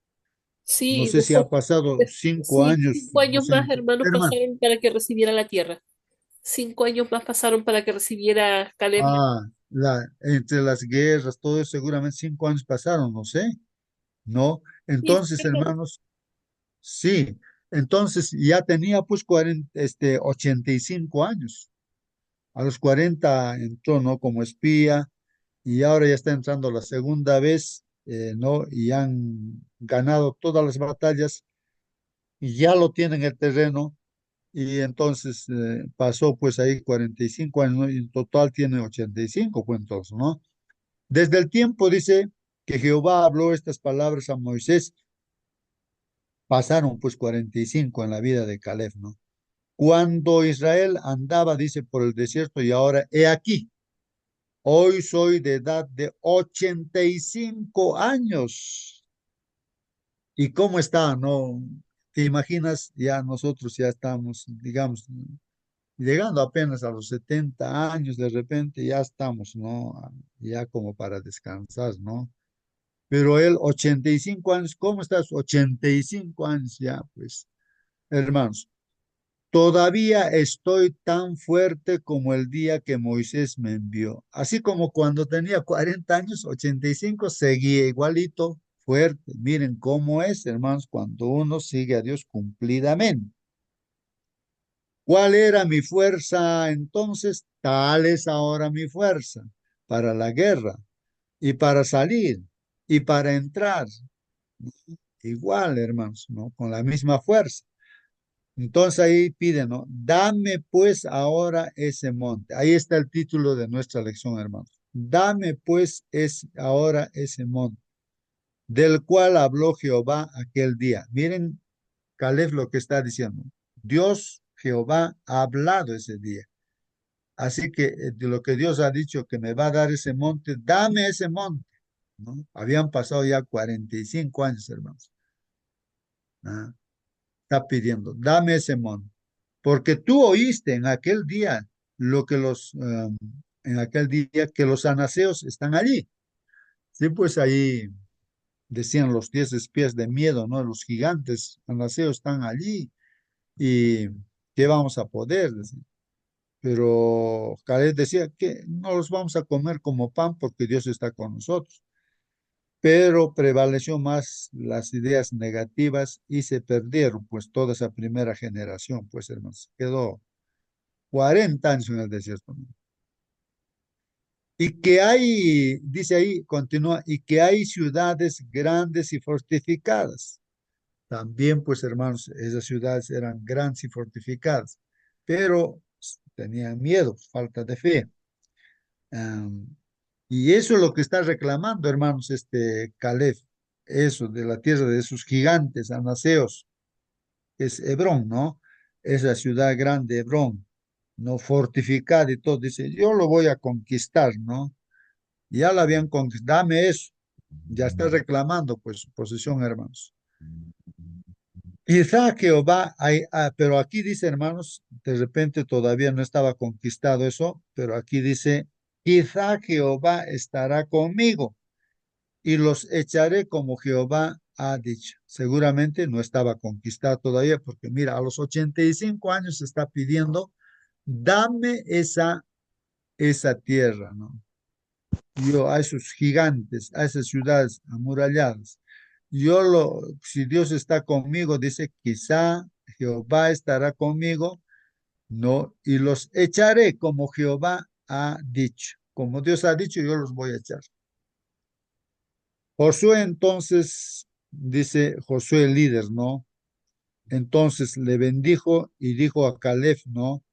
Sí, sé si ha pasado cinco sí, años, cinco no años sé, más, hermanos, hermano. pasaron para que recibiera la tierra. 5 años más pasaron para que recibiera Caleb. Entre las guerras, todo eso, seguramente 5 años pasaron, no sé, ¿no? Sí, Entonces, perdón. hermanos, sí, entonces ya tenía pues 85 años. A los 40 entró, ¿no? Como espía y ahora ya está entrando la segunda vez, ¿no? Y han ganado todas las batallas y ya lo tiene en el terreno. Y entonces pasó pues ahí 45 años, ¿no? Y en total tiene 85, pues entonces, ¿no? Desde el tiempo dice que Jehová habló estas palabras a Moisés, pasaron pues 45 en la vida de Caleb, ¿no? Cuando Israel andaba, dice, por el desierto y ahora he aquí, hoy soy de edad de 85 años. ¿Y cómo está? ¿No? ¿Te imaginas? Ya nosotros ya estamos, digamos, llegando apenas a los 70 años, de repente ya estamos, ¿no? Ya como para descansar, ¿no? Pero él, 85 años, ¿cómo estás? 85 años ya, pues, hermanos. Todavía estoy tan fuerte como el día que Moisés me envió. Así como cuando tenía 40 años, 85, seguía igualito fuerte. Miren cómo es, hermanos, cuando uno sigue a Dios cumplidamente. ¿Cuál era mi fuerza entonces? Tal es ahora mi fuerza para la guerra y para salir y para entrar. Igual, hermanos, ¿no? Con la misma fuerza. Entonces ahí pide, ¿no? Dame pues ahora ese monte. Ahí está el título de nuestra lección, hermanos. Dame pues ahora ese monte, del cual habló Jehová aquel día. Miren, Caleb lo que está diciendo. Dios, Jehová, ha hablado ese día. Así que de lo que Dios ha dicho que me va a dar ese monte, dame ese monte, ¿no? Habían pasado ya 45 años, hermanos. ¿Ah? Está pidiendo, dame ese monte. Porque tú oíste en aquel día lo que en aquel día que los anaseos están allí. Sí, pues ahí decían los 10 espías de miedo, ¿no? Los gigantes anaseos están allí y ¿qué vamos a poder? Decían. Pero Caleb decía que no los vamos a comer como pan porque Dios está con nosotros. Pero prevaleció más las ideas negativas y se perdieron, pues toda esa primera generación, pues hermanos, quedó 40 años en el desierto, ¿no? Y que hay, dice ahí, continúa, y que hay ciudades grandes y fortificadas. También, pues hermanos, esas ciudades eran grandes y fortificadas, pero tenían miedo, falta de fe. Am, y eso es lo que está reclamando, hermanos, este Caleb, eso de la tierra de esos gigantes anaseos, es Hebrón, ¿no? Esa ciudad grande, Hebrón, no fortificada y todo, dice, yo lo voy a conquistar, ¿no? Ya la habían conquistado, dame eso, ya está reclamando pues su posesión, hermanos. Quizá Jehová, pero aquí dice, hermanos, de repente todavía no estaba conquistado eso, pero aquí dice, quizá Jehová estará conmigo y los echaré como Jehová ha dicho. Seguramente no estaba conquistado todavía, porque mira, a los 85 años se está pidiendo, dame esa tierra, ¿no? Yo a esos gigantes, a esas ciudades amuralladas. Si Dios está conmigo, dice, quizá Jehová estará conmigo, no, y los echaré como Jehová ha dicho. Como Dios ha dicho, yo los voy a echar. Josué entonces, dice Josué el líder, ¿no? Entonces le bendijo y dijo a Caleb, ¿no?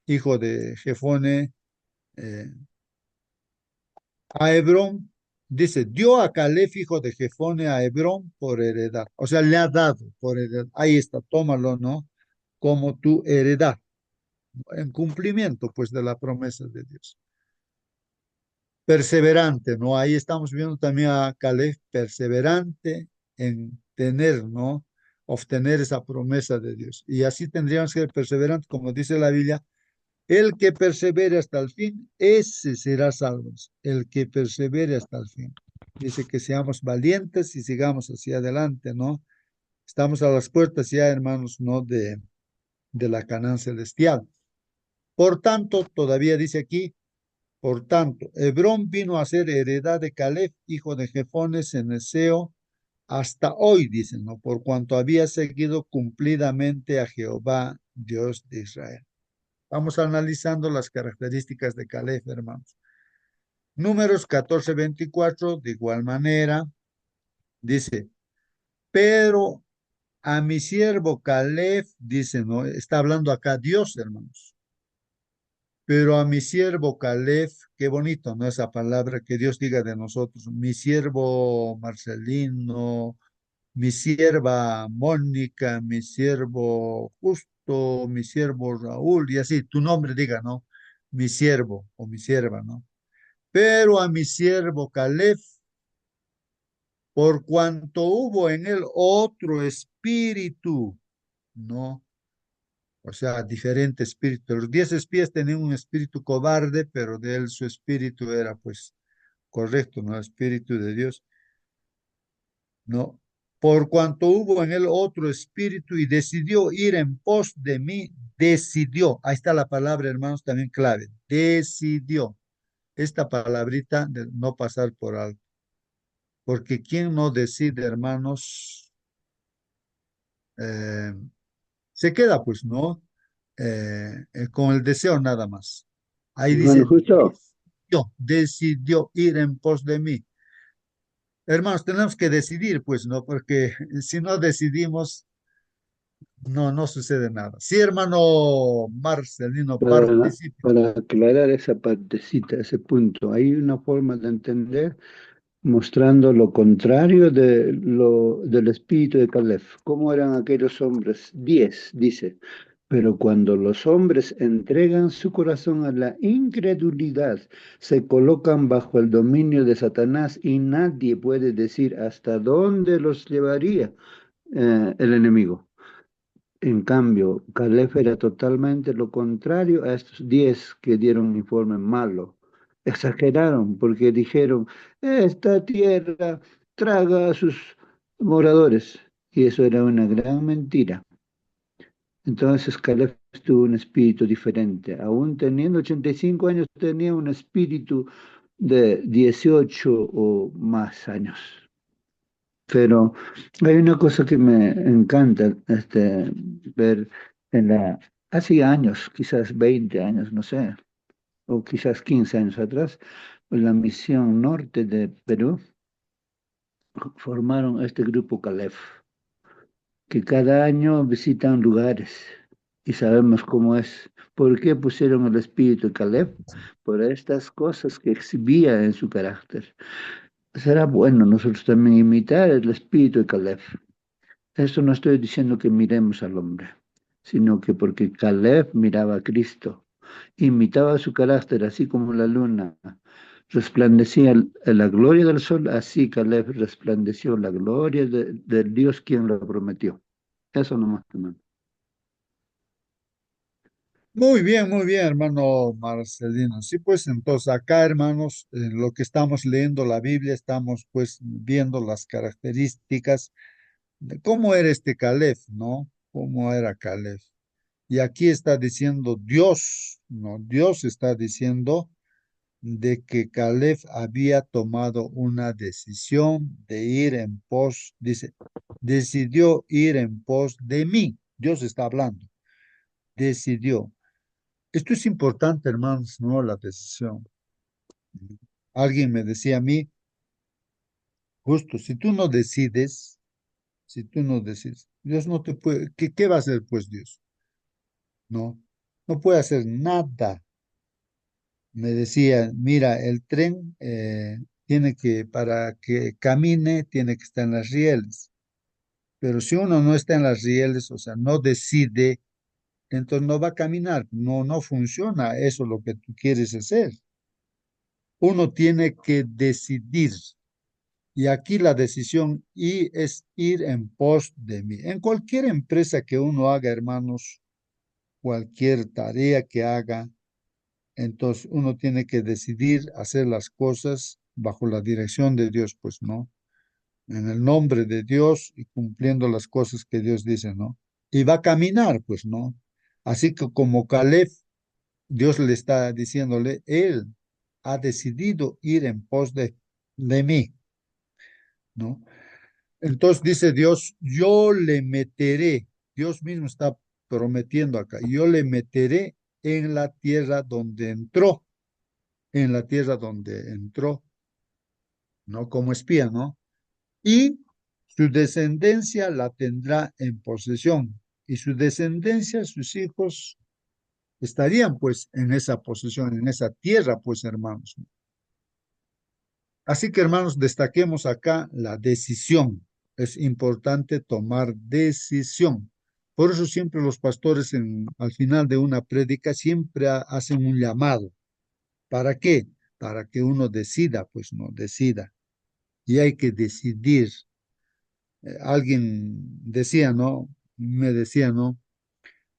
Hijo de Jefone, eh, a Hebrón, dice, dio a Caleb, hijo de Jefone, a Hebrón por heredad. O sea, le ha dado por heredad. Ahí está, tómalo, ¿no? Como tu heredad, en cumplimiento, pues, de la promesa de Dios. Perseverante, ¿no? Ahí estamos viendo también a Caleb perseverante en tener, ¿no? Obtener esa promesa de Dios. Y así tendríamos que ser perseverantes, como dice la Biblia, el que persevere hasta el fin, ese será salvo. El que persevere hasta el fin. Dice que seamos valientes y sigamos hacia adelante, ¿no? Estamos a las puertas ya, hermanos, ¿no? De la Canaán celestial. Por tanto, todavía dice aquí, por tanto, Hebrón vino a ser heredad de Caleb, hijo de Jefones, cenezeo, hasta hoy, dicen, ¿no? Por cuanto había seguido cumplidamente a Jehová, Dios de Israel. Vamos analizando las características de Caleb, hermanos. Números 14:24, de igual manera, dice, pero a mi siervo Caleb, dice, ¿no? Está hablando acá Dios, hermanos. Pero a mi siervo Caleb, qué bonito, ¿no? Esa palabra que Dios diga de nosotros. Mi siervo Marcelino, mi sierva Mónica, mi siervo Justo, mi siervo Raúl, y así, tu nombre diga, ¿no? Mi siervo o mi sierva, ¿no? Pero a mi siervo Caleb, por cuanto hubo en él otro espíritu, ¿no? O sea, diferente espíritu. Los 10 espías tenían un espíritu cobarde, pero de él su espíritu era pues correcto, ¿no? Espíritu de Dios, ¿no? Por cuanto hubo en él otro espíritu y decidió ir en pos de mí, decidió. Ahí está la palabra, hermanos, también clave. Decidió. Esta palabrita de no pasar por alto. Porque quien no decide, hermanos, eh, se queda pues, ¿no? Con el deseo nada más. Ahí Hermano, dice, justo, decidió ir en pos de mí. Hermanos, tenemos que decidir, pues, ¿no? Porque si no decidimos, no sucede nada. Sí, hermano Marcelino, participe. para aclarar esa partecita, ese punto, hay una forma de entender mostrando lo contrario del espíritu de Caleb. ¿Cómo eran aquellos hombres? 10, dice. Pero cuando los hombres entregan su corazón a la incredulidad, se colocan bajo el dominio de Satanás y nadie puede decir hasta dónde los llevaría el enemigo. En cambio, Caleb era totalmente lo contrario a estos 10 que dieron un informe malo. Exageraron porque dijeron, esta tierra traga a sus moradores. Y eso era una gran mentira. Entonces Caleb tuvo un espíritu diferente. Aún teniendo 85 años, tenía un espíritu de 18 o más años. Pero hay una cosa que me encanta ver hace años, quizás 20 años, no sé, o quizás 15 años atrás, en la misión norte de Perú, formaron este grupo Calef, que cada año visitan lugares y sabemos cómo es. ¿Por qué pusieron el espíritu de Caleb? Por estas cosas que exhibía en su carácter. Será bueno nosotros también imitar el espíritu de Caleb. Esto no estoy diciendo que miremos al hombre, sino que porque Caleb miraba a Cristo, imitaba su carácter, así como la luna resplandecía en la gloria del sol, así Caleb resplandeció la gloria del Dios quien lo prometió. Eso nomás, hermano. Muy bien, hermano Marcelino. Sí, pues entonces acá, hermanos, en lo que estamos leyendo la Biblia, estamos pues viendo las características de cómo era este Caleb, ¿no? ¿Cómo era Caleb? Y aquí está diciendo Dios, ¿no? Dios está diciendo de que Caleb había tomado una decisión de ir en pos, dice, decidió ir en pos de mí. Dios está hablando, decidió. Esto es importante, hermanos, ¿no? La decisión. Alguien me decía a mí, justo, si tú no decides, Dios no te puede, ¿qué va a hacer pues Dios? No, no puede hacer nada. Me decía, mira, el tren tiene que, para que camine, tiene que estar en las rieles. Pero si uno no está en las rieles, o sea, no decide, entonces no va a caminar, no funciona eso lo que tú quieres hacer. Uno tiene que decidir. Y aquí la decisión es ir en pos de mí. En cualquier empresa que uno haga, hermanos, cualquier tarea que haga, entonces uno tiene que decidir hacer las cosas bajo la dirección de Dios, pues, ¿no? En el nombre de Dios y cumpliendo las cosas que Dios dice, ¿no? Y va a caminar, pues, ¿no? Así que como Caleb, Dios le está diciéndole, él ha decidido ir en pos de mí, ¿no? Entonces dice Dios, yo le meteré, Dios mismo está prometiendo acá, yo le meteré en la tierra donde entró, en la tierra donde entró, ¿no? Como espía, ¿no? Y Su descendencia la tendrá en posesión, y su descendencia, sus hijos, estarían pues en esa posesión, en esa tierra, pues hermanos. Así que hermanos, destaquemos acá la decisión. Es importante tomar decisión. Por eso siempre los pastores al final de una prédica siempre hacen un llamado. ¿Para qué? Para que uno decida, pues no, decida. Y hay que decidir. Alguien decía, ¿no? Me decía, ¿no?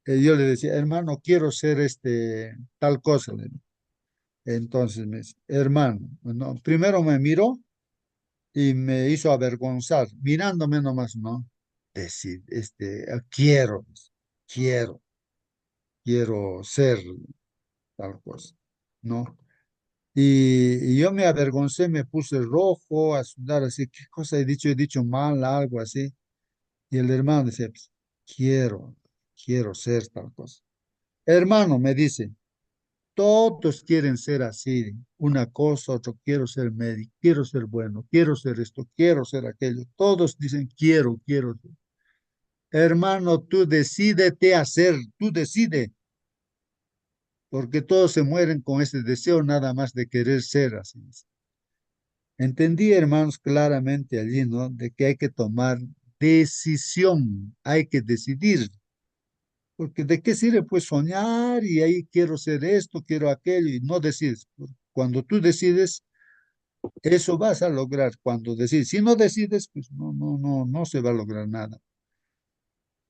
Yo le decía, hermano, quiero ser tal cosa. Entonces me dice, hermano, no, primero me miró y me hizo avergonzar, mirándome nomás, ¿no? Decir, quiero, quiero, quiero ser tal cosa, ¿no? Y yo me avergoncé, me puse rojo, a sudar así, ¿qué cosa he dicho? He dicho mal, algo así. Y el hermano decía, pues, quiero, quiero ser tal cosa. Hermano, me dice, todos quieren ser así, una cosa, otro, quiero ser médico, quiero ser bueno, quiero ser esto, quiero ser aquello. Todos dicen, quiero, quiero. Hermano, tú decídete hacer, tú decide, porque todos se mueren con ese deseo nada más de querer ser así. Entendí, hermanos, claramente allí, ¿no? De que hay que tomar decisión, hay que decidir. Porque de qué sirve pues soñar y ahí quiero ser esto, quiero aquello y no decides. Cuando tú decides, eso vas a lograr. Cuando decides, si no decides, pues no se va a lograr nada.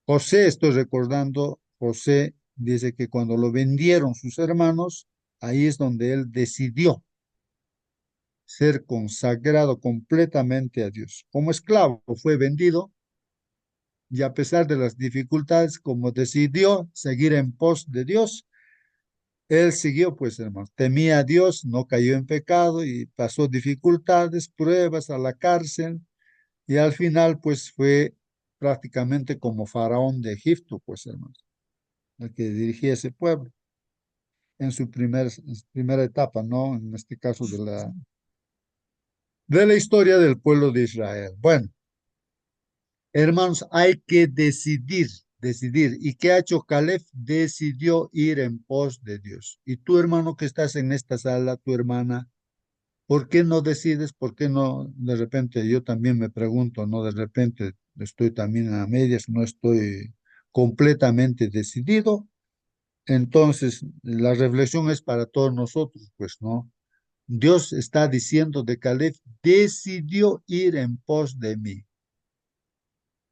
José, estoy recordando, José dice que cuando lo vendieron sus hermanos, ahí es donde él decidió ser consagrado completamente a Dios. Como esclavo fue vendido y a pesar de las dificultades, como decidió seguir en pos de Dios, él siguió, pues, hermanos, temía a Dios, no cayó en pecado y pasó dificultades, pruebas a la cárcel y al final, pues, fue prácticamente como faraón de Egipto, pues, hermanos, el que dirigía ese pueblo en su primera etapa, ¿no? En este caso de la historia del pueblo de Israel. Bueno, hermanos, hay que decidir, decidir. ¿Y qué ha hecho Caleb? Decidió ir en pos de Dios. Y tú, hermano, que estás en esta sala, tu hermana, ¿por qué no decides? ¿Por qué no? De repente yo también me pregunto, ¿no? De repente estoy también a medias, no estoy completamente decidido. Entonces, la reflexión es para todos nosotros, pues, ¿no? Dios está diciendo de Caleb, decidió ir en pos de mí.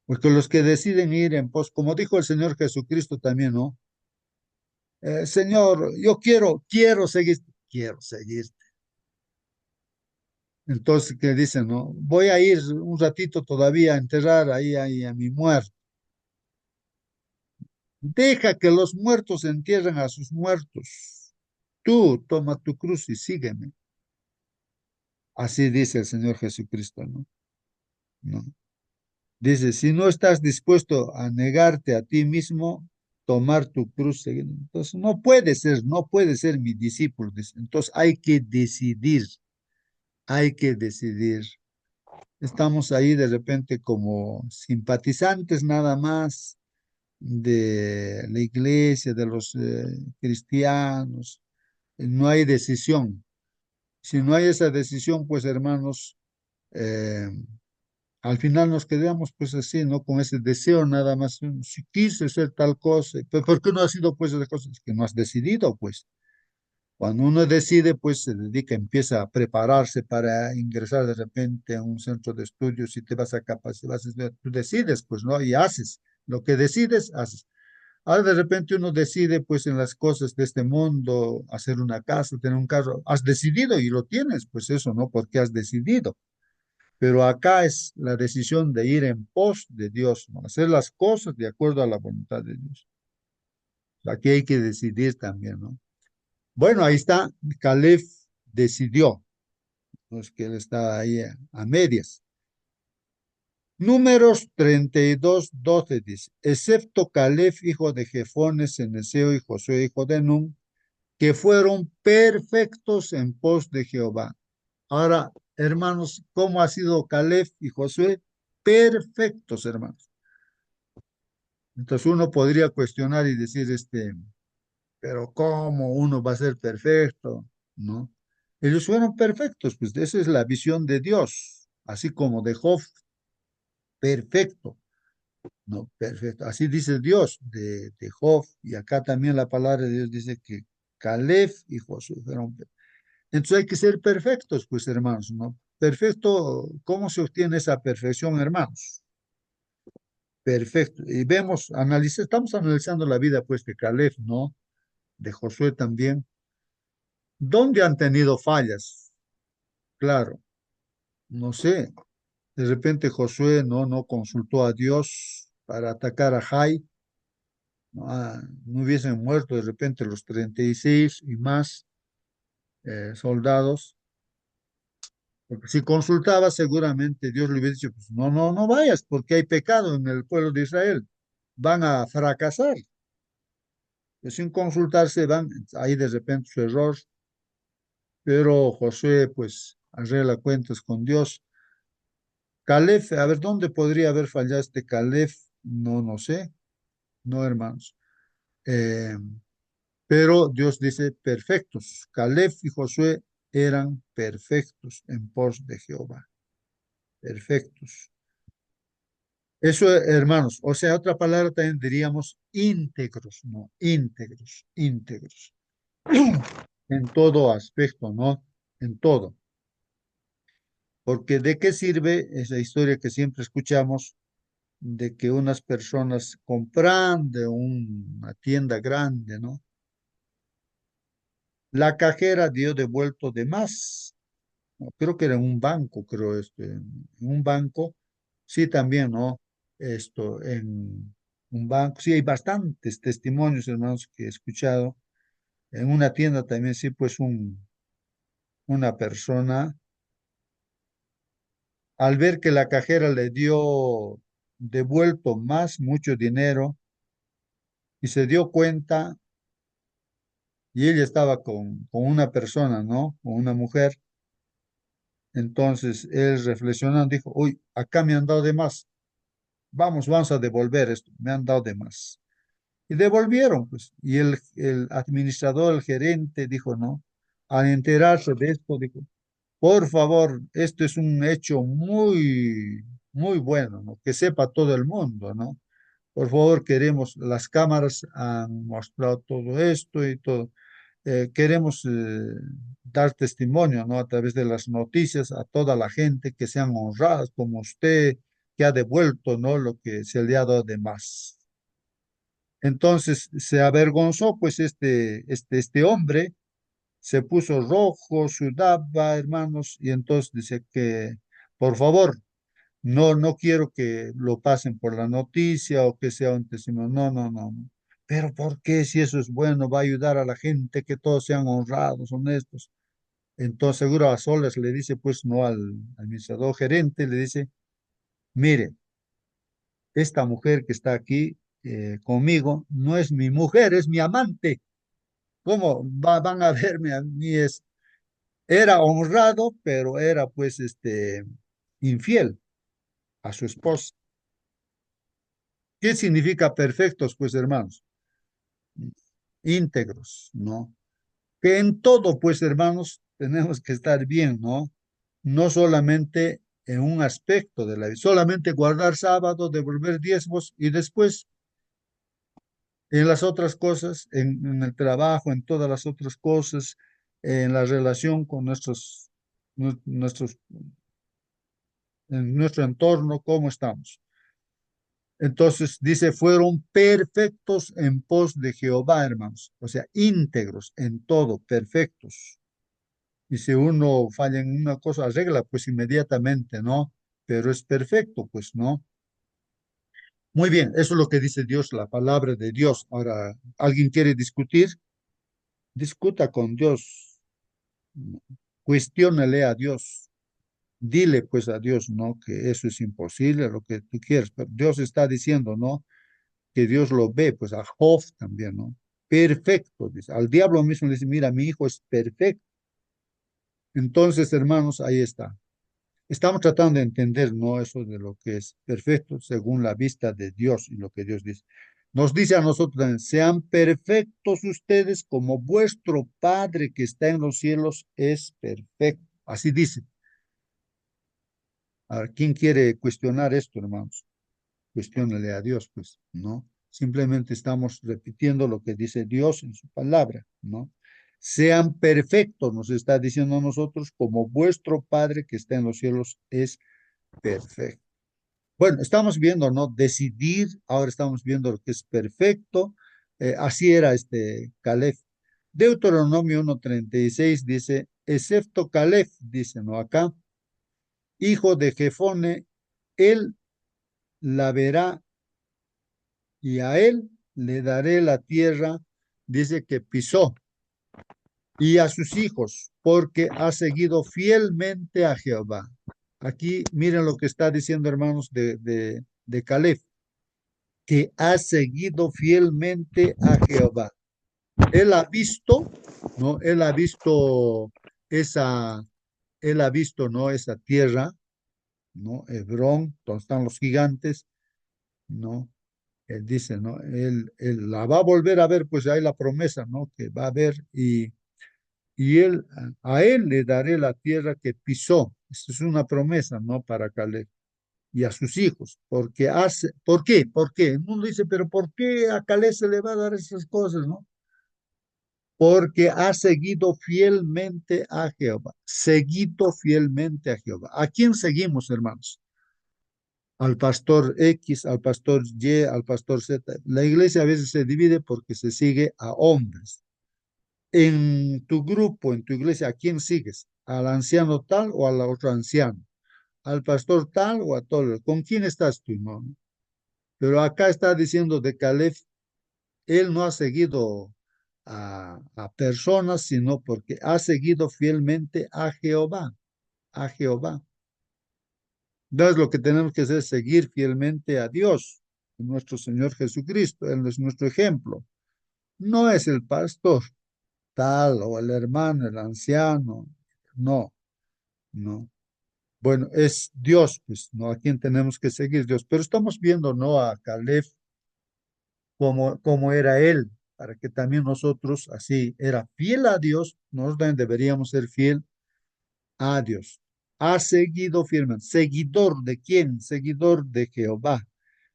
Porque los que deciden ir en pos, como dijo el Señor Jesucristo también, ¿no? Señor, yo quiero seguir, quiero seguir. Entonces, ¿qué dicen, no? Voy a ir un ratito todavía a enterrar ahí a mi muerto. Deja que los muertos entierren a sus muertos. Tú toma tu cruz y sígueme. Así dice el Señor Jesucristo, ¿no? ¿No? Dice, si no estás dispuesto a negarte a ti mismo, tomar tu cruz, seguir. Entonces no puede ser mi discípulo. Dice. Entonces hay que decidir, hay que decidir. Estamos ahí de repente como simpatizantes nada más de la iglesia, de los cristianos. No hay decisión. Si no hay esa decisión, pues hermanos, eh, al final nos quedamos pues así, ¿no? Con ese deseo nada más. Si quise ser tal cosa, pero ¿por qué no ha sido pues esa cosa? Es que no has decidido, pues. Cuando uno decide, pues se dedica, empieza a prepararse para ingresar de repente a un centro de estudios y te vas a capacitar, tú decides, pues, ¿no? Y haces. Lo que decides, haces. Ahora de repente uno decide, pues, en las cosas de este mundo, hacer una casa, tener un carro. Has decidido y lo tienes, pues eso, ¿no? Porque has decidido. Pero acá es la decisión de ir en pos de Dios, ¿no? Hacer las cosas de acuerdo a la voluntad de Dios. Aquí hay que decidir también, ¿no? Bueno, ahí está, Caleb decidió, no es que él estaba ahí a medias. Números 32:12 dice, excepto Caleb, hijo de Jefones, Eneseo y Josué, hijo de Nun, que fueron perfectos en pos de Jehová. Ahora, hermanos, ¿cómo ha sido Caleb y Josué? perfectos, hermanos. Entonces uno podría cuestionar y decir, pero ¿cómo uno va a ser perfecto? ¿No? Ellos fueron perfectos, pues esa es la visión de Dios, así como de Job, perfecto, ¿no? Perfecto. Así dice Dios de Job, y acá también la palabra de Dios dice que Caleb y Josué fueron perfectos. Entonces hay que ser perfectos, pues hermanos, ¿no? Perfecto, ¿cómo se obtiene esa perfección, hermanos? Perfecto. Y vemos, estamos analizando la vida, pues, de Caleb, ¿no? De Josué también. ¿Dónde han tenido fallas? Claro, no sé. De repente Josué no consultó a Dios para atacar a Jai. No, no hubiesen muerto de repente los 36 y más soldados. Porque si consultaba, seguramente Dios le hubiera dicho, pues no vayas, porque hay pecado en el pueblo de Israel. Van a fracasar. Pues sin consultarse van, ahí de repente su error. Pero Josué, pues, arregla cuentas con Dios. Caleb, a ver, ¿dónde podría haber fallado este Caleb? No sé, no, hermanos. Eh, pero Dios dice perfectos. Caleb y Josué eran perfectos en pos de Jehová. Perfectos. Eso, hermanos, o sea, otra palabra también diríamos íntegros, ¿no? Íntegros, íntegros. En todo aspecto, ¿no? En todo. Porque ¿de qué sirve esa historia que siempre escuchamos de que unas personas compran de una tienda grande, ¿no? La cajera dio devuelto de más. ¿No? Creo que era en un banco, creo en un banco, sí también, ¿no? Esto, en un banco, sí hay bastantes testimonios, hermanos, que he escuchado. En una tienda también, sí, pues una persona, al ver que la cajera le dio devuelto más, mucho dinero, y se dio cuenta, y ella estaba con una persona, ¿no? Con una mujer. Entonces él reflexionando dijo, uy, acá me han dado de más. Vamos a devolver esto. Me han dado de más. Y devolvieron, pues. Y el administrador, el gerente dijo, no. Al enterarse de esto, dijo, por favor, esto es un hecho muy bueno, ¿no? Que sepa todo el mundo, ¿no? Por favor, queremos, las cámaras han mostrado todo esto y todo. Queremos dar testimonio, ¿no? A través de las noticias a toda la gente que sean honradas como usted, que ha devuelto, ¿no? Lo que se le ha dado de más. Entonces se avergonzó, pues, este hombre se puso rojo, sudaba, hermanos, y entonces dice que, por favor, no quiero que lo pasen por la noticia o que sea un testimonio. No. Pero ¿por qué? Si eso es bueno, va a ayudar a la gente, que todos sean honrados, honestos. Entonces, seguro a solas le dice, pues no al administrador gerente, le dice, mire, esta mujer que está aquí conmigo no es mi mujer, es mi amante. ¿Cómo van a verme a mí? Era honrado, pero era pues infiel a su esposa. ¿Qué significa perfectos, pues hermanos? Íntegros, ¿no? Que en todo, pues hermanos, tenemos que estar bien, ¿no? No solamente en un aspecto de la vida, solamente guardar sábado, devolver diezmos y después en las otras cosas, en el trabajo, en todas las otras cosas, en la relación con nuestros, en nuestro entorno, ¿cómo estamos? Entonces dice, fueron perfectos en pos de Jehová, hermanos. O sea, íntegros en todo, perfectos. Y si uno falla en una cosa, arregla, pues inmediatamente, ¿no? Pero es perfecto, pues, ¿no? Muy bien, eso es lo que dice Dios, la palabra de Dios. Ahora, ¿alguien quiere discutir? Discuta con Dios, cuestiónale a Dios. Dile pues a Dios, ¿no? Que eso es imposible, lo que tú quieres. Pero Dios está diciendo, ¿no? Que Dios lo ve, pues a Job también, ¿no? Perfecto, dice. Al diablo mismo le dice, mira, mi hijo es perfecto. Entonces, hermanos, ahí está. Estamos tratando de entender, ¿no? Eso de lo que es perfecto según la vista de Dios y lo que Dios dice. Nos dice a nosotros también, sean perfectos ustedes como vuestro Padre que está en los cielos es perfecto. Así dice. A ver, ¿quién quiere cuestionar esto, hermanos? Cuestiónele a Dios, pues, ¿no? Simplemente estamos repitiendo lo que dice Dios en su palabra, ¿no? Sean perfectos, nos está diciendo a nosotros, como vuestro Padre que está en los cielos es perfecto. Bueno, estamos viendo, ¿no? Decidir, ahora estamos viendo lo que es perfecto. Así era Caleb. Deuteronomio 1:36 dice, excepto Caleb, dice, ¿no? Acá, hijo de Jefone, él la verá y a él le daré la tierra, dice que pisó, y a sus hijos, porque ha seguido fielmente a Jehová. Aquí miren lo que está diciendo, hermanos, de Caleb, que ha seguido fielmente a Jehová. Él ha visto, ¿no? Él ha visto esa, él ha visto, ¿no? Esa tierra, ¿no? Hebrón, donde están los gigantes, ¿no? Él dice, ¿no? Él la va a volver a ver, pues hay la promesa, ¿no? Que va a ver y él, a él le daré la tierra que pisó. Esa es una promesa, ¿no? Para Caleb y a sus hijos, porque hace, ¿por qué? ¿Por qué? El mundo dice, pero ¿por qué a Caleb se le va a dar esas cosas, no? Porque ha seguido fielmente a Jehová, seguido fielmente a Jehová. ¿A quién seguimos, hermanos? Al pastor X, al pastor Y, al pastor Z. La iglesia a veces se divide porque se sigue a hombres. En tu grupo, en tu iglesia, ¿a quién sigues? ¿Al anciano tal o al otro anciano? ¿Al pastor tal o a todo? ¿Con quién estás tú, no? Pero acá está diciendo de Caleb, él no ha seguido a personas, sino porque ha seguido fielmente a Jehová, a Jehová. Entonces lo que tenemos que hacer es seguir fielmente a Dios, nuestro Señor Jesucristo. Él es nuestro ejemplo. No es el pastor tal o el hermano, el anciano. No, no. Bueno, es Dios, pues, ¿no? A quien tenemos que seguir Dios. Pero estamos viendo, ¿no? A Caleb como era él, para que también nosotros, así, era fiel a Dios, nosotros también deberíamos ser fiel a Dios. Ha seguido firmemente. ¿Seguidor de quién? Seguidor de Jehová,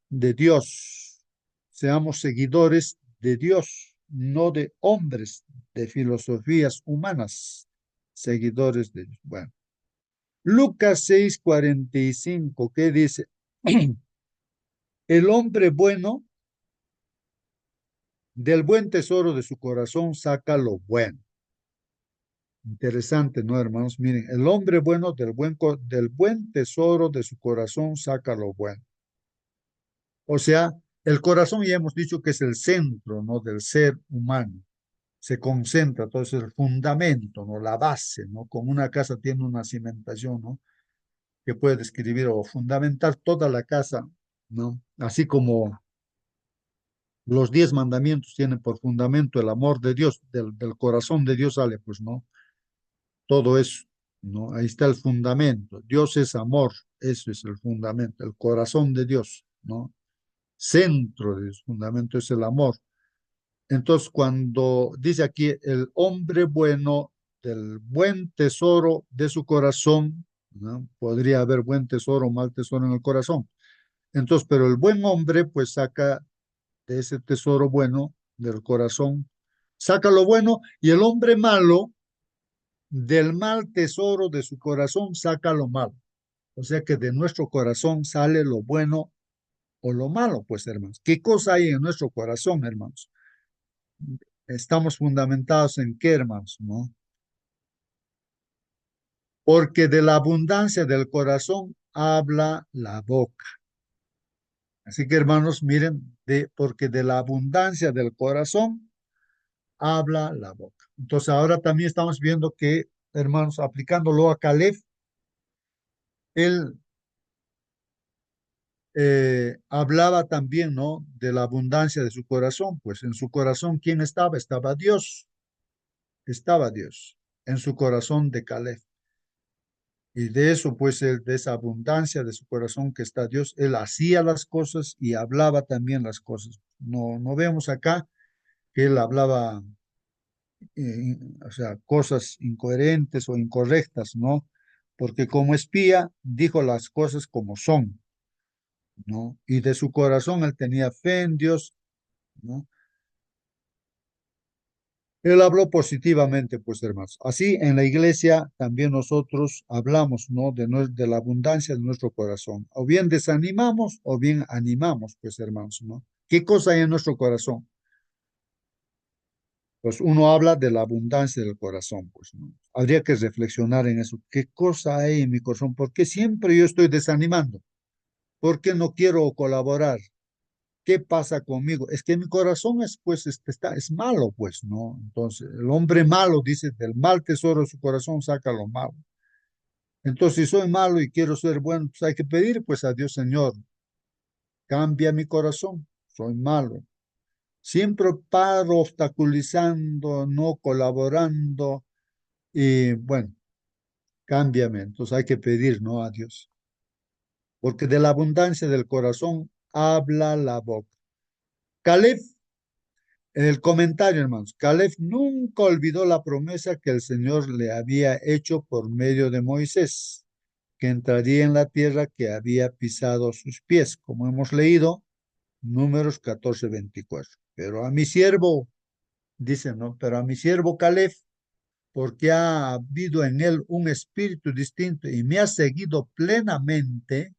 de Dios. Seamos seguidores de Dios, no de hombres, de filosofías humanas. Seguidores de Dios. Bueno, Lucas 6:45, ¿qué dice? El hombre bueno del buen tesoro de su corazón saca lo bueno. Interesante, ¿no, hermanos? Miren, el hombre bueno del buen tesoro de su corazón saca lo bueno. O sea, el corazón ya hemos dicho que es el centro, ¿no? Del ser humano. Se concentra, entonces el fundamento, ¿no? La base, ¿no? Como una casa tiene una cimentación, ¿no? Que puede describir o fundamentar toda la casa, ¿no? Así como los 10 mandamientos tienen por fundamento el amor de Dios, del corazón de Dios sale, pues, ¿no? Todo eso, ¿no? Ahí está el fundamento. Dios es amor, eso es el fundamento, el corazón de Dios, ¿no? Centro de su fundamento es el amor. Entonces, cuando dice aquí el hombre bueno del buen tesoro de su corazón, ¿no? Podría haber buen tesoro o mal tesoro en el corazón. Entonces, pero el buen hombre, pues saca de ese tesoro bueno del corazón, saca lo bueno, y el hombre malo del mal tesoro de su corazón saca lo malo. O sea que de nuestro corazón sale lo bueno o lo malo, pues hermanos. ¿Qué cosa hay en nuestro corazón, hermanos? Estamos fundamentados en qué, hermanos, ¿no? Porque de la abundancia del corazón habla la boca. Así que, hermanos, miren, porque de la abundancia del corazón habla la boca. Entonces, ahora también estamos viendo que, hermanos, aplicándolo a Caleb, él hablaba también, ¿no? De la abundancia de su corazón. Pues en su corazón, ¿quién estaba? Estaba Dios. Estaba Dios en su corazón de Caleb. Y de eso, pues, de esa abundancia de su corazón que está Dios, él hacía las cosas y hablaba también las cosas. No vemos acá que él hablaba, o sea, cosas incoherentes o incorrectas, ¿no? Porque como espía dijo las cosas como son, ¿no? Y de su corazón él tenía fe en Dios, ¿no? Él habló positivamente, pues hermanos. Así en la iglesia también nosotros hablamos, ¿no? De la abundancia de nuestro corazón. O bien desanimamos o bien animamos, pues hermanos, ¿no? ¿Qué cosa hay en nuestro corazón? Pues uno habla de la abundancia del corazón, pues, ¿no? Habría que reflexionar en eso. ¿Qué cosa hay en mi corazón? ¿Por qué siempre yo estoy desanimando? ¿Por qué no quiero colaborar? ¿Qué pasa conmigo? Es que mi corazón es, pues, es malo, pues, ¿no? Entonces, el hombre malo dice, del mal tesoro de su corazón saca lo malo. Entonces, si soy malo y quiero ser bueno, pues hay que pedir, pues, a Dios, Señor, cambia mi corazón, soy malo. Siempre paro obstaculizando, no colaborando, y bueno, cámbiame. Entonces hay que pedir, ¿no? A Dios. Porque de la abundancia del corazón habla la boca. Caleb, el comentario, hermanos. Caleb nunca olvidó la promesa que el Señor le había hecho por medio de Moisés, que entraría en la tierra que había pisado sus pies, como hemos leído, Números 14:24. Pero a mi siervo, dice, ¿no? Pero a mi siervo Caleb, porque ha habido en él un espíritu distinto y me ha seguido plenamente,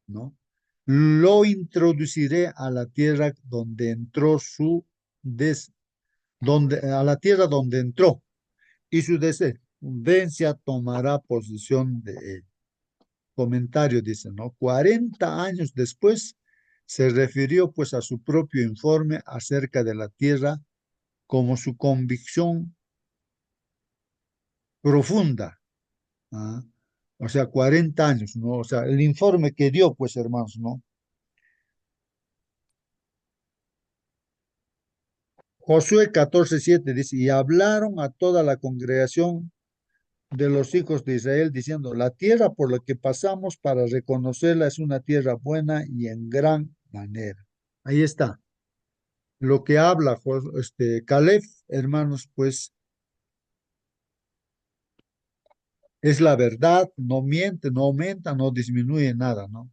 ¿no? Lo introduciré a la tierra donde entró a la tierra donde entró, y su descendencia tomará posesión de él. Comentario dice, ¿no? 40 años después se refirió pues a su propio informe acerca de la tierra como su convicción profunda. ¿Ah? O sea, 40 años, ¿no? O sea, el informe que dio, pues, hermanos, ¿no? Josué 14:7 dice, y hablaron a toda la congregación de los hijos de Israel, diciendo, la tierra por la que pasamos para reconocerla es una tierra buena y en gran manera. Ahí está. Lo que habla Caleb, hermanos, pues es la verdad, no miente, no aumenta, no disminuye nada, ¿no?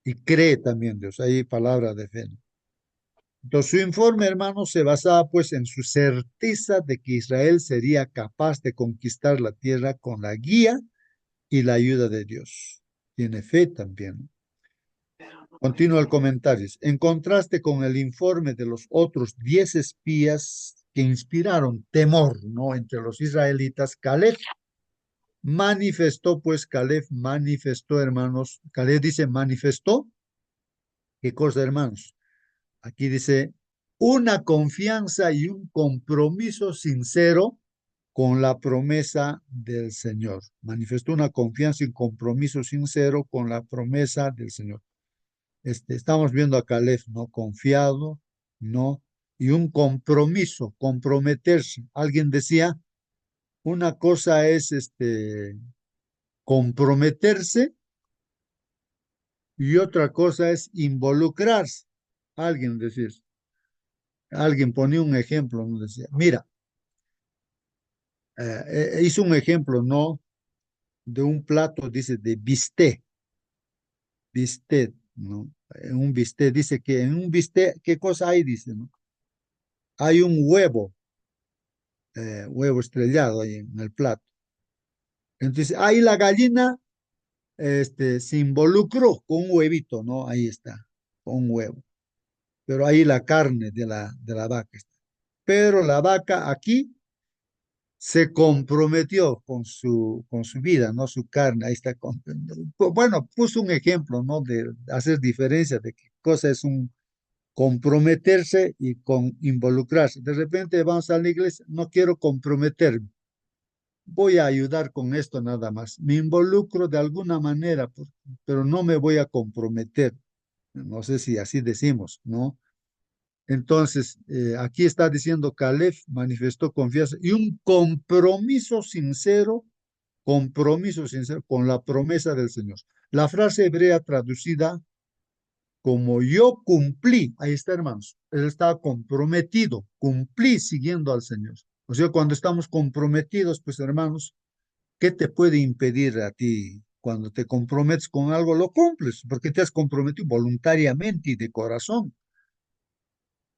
Y cree también Dios, hay palabra de fe, ¿no? Entonces, su informe, hermano, se basaba pues en su certeza de que Israel sería capaz de conquistar la tierra con la guía y la ayuda de Dios. Tiene fe también. Continúa el comentario. En contraste con el informe de los otros 10 espías que inspiraron temor, ¿no? Entre los israelitas, Caleb manifestó, hermanos. Caleb dice, manifestó. ¿Qué cosa, hermanos? Aquí dice, una confianza y un compromiso sincero con la promesa del Señor. Manifestó una confianza y un compromiso sincero con la promesa del Señor. Estamos viendo a Caleb, ¿no? Confiado, ¿no? Y un compromiso, comprometerse. Alguien decía, una cosa es comprometerse y otra cosa es involucrarse. Alguien decía, alguien ponía un ejemplo, ¿no? Decía, mira, hizo un ejemplo, ¿no? De un plato, dice, de bistec, ¿no? Un bistec, dice que en un bistec, ¿qué cosa hay? Dice, ¿no? Hay un huevo estrellado ahí en el plato. Entonces, ahí la gallina, se involucró con un huevito, ¿no? Ahí está, con un huevo. Pero ahí la carne de la vaca está. Pero la vaca aquí se comprometió con su vida, ¿no? Su carne, ahí está. Bueno, puso un ejemplo, ¿no? De hacer diferencia de qué cosa es un comprometerse y con involucrarse. De repente vamos a la iglesia, no quiero comprometerme, voy a ayudar con esto nada más. Me involucro de alguna manera, pero no me voy a comprometer. No sé si así decimos, ¿no? Entonces, aquí está diciendo Caleb manifestó confianza y un compromiso sincero compromiso sincero con la promesa del Señor. La frase hebrea traducida como yo cumplí, ahí está, hermanos, él estaba comprometido, cumplí siguiendo al Señor. O sea, cuando estamos comprometidos, pues hermanos, ¿qué te puede impedir a ti? Cuando te comprometes con algo, lo cumples, porque te has comprometido voluntariamente y de corazón.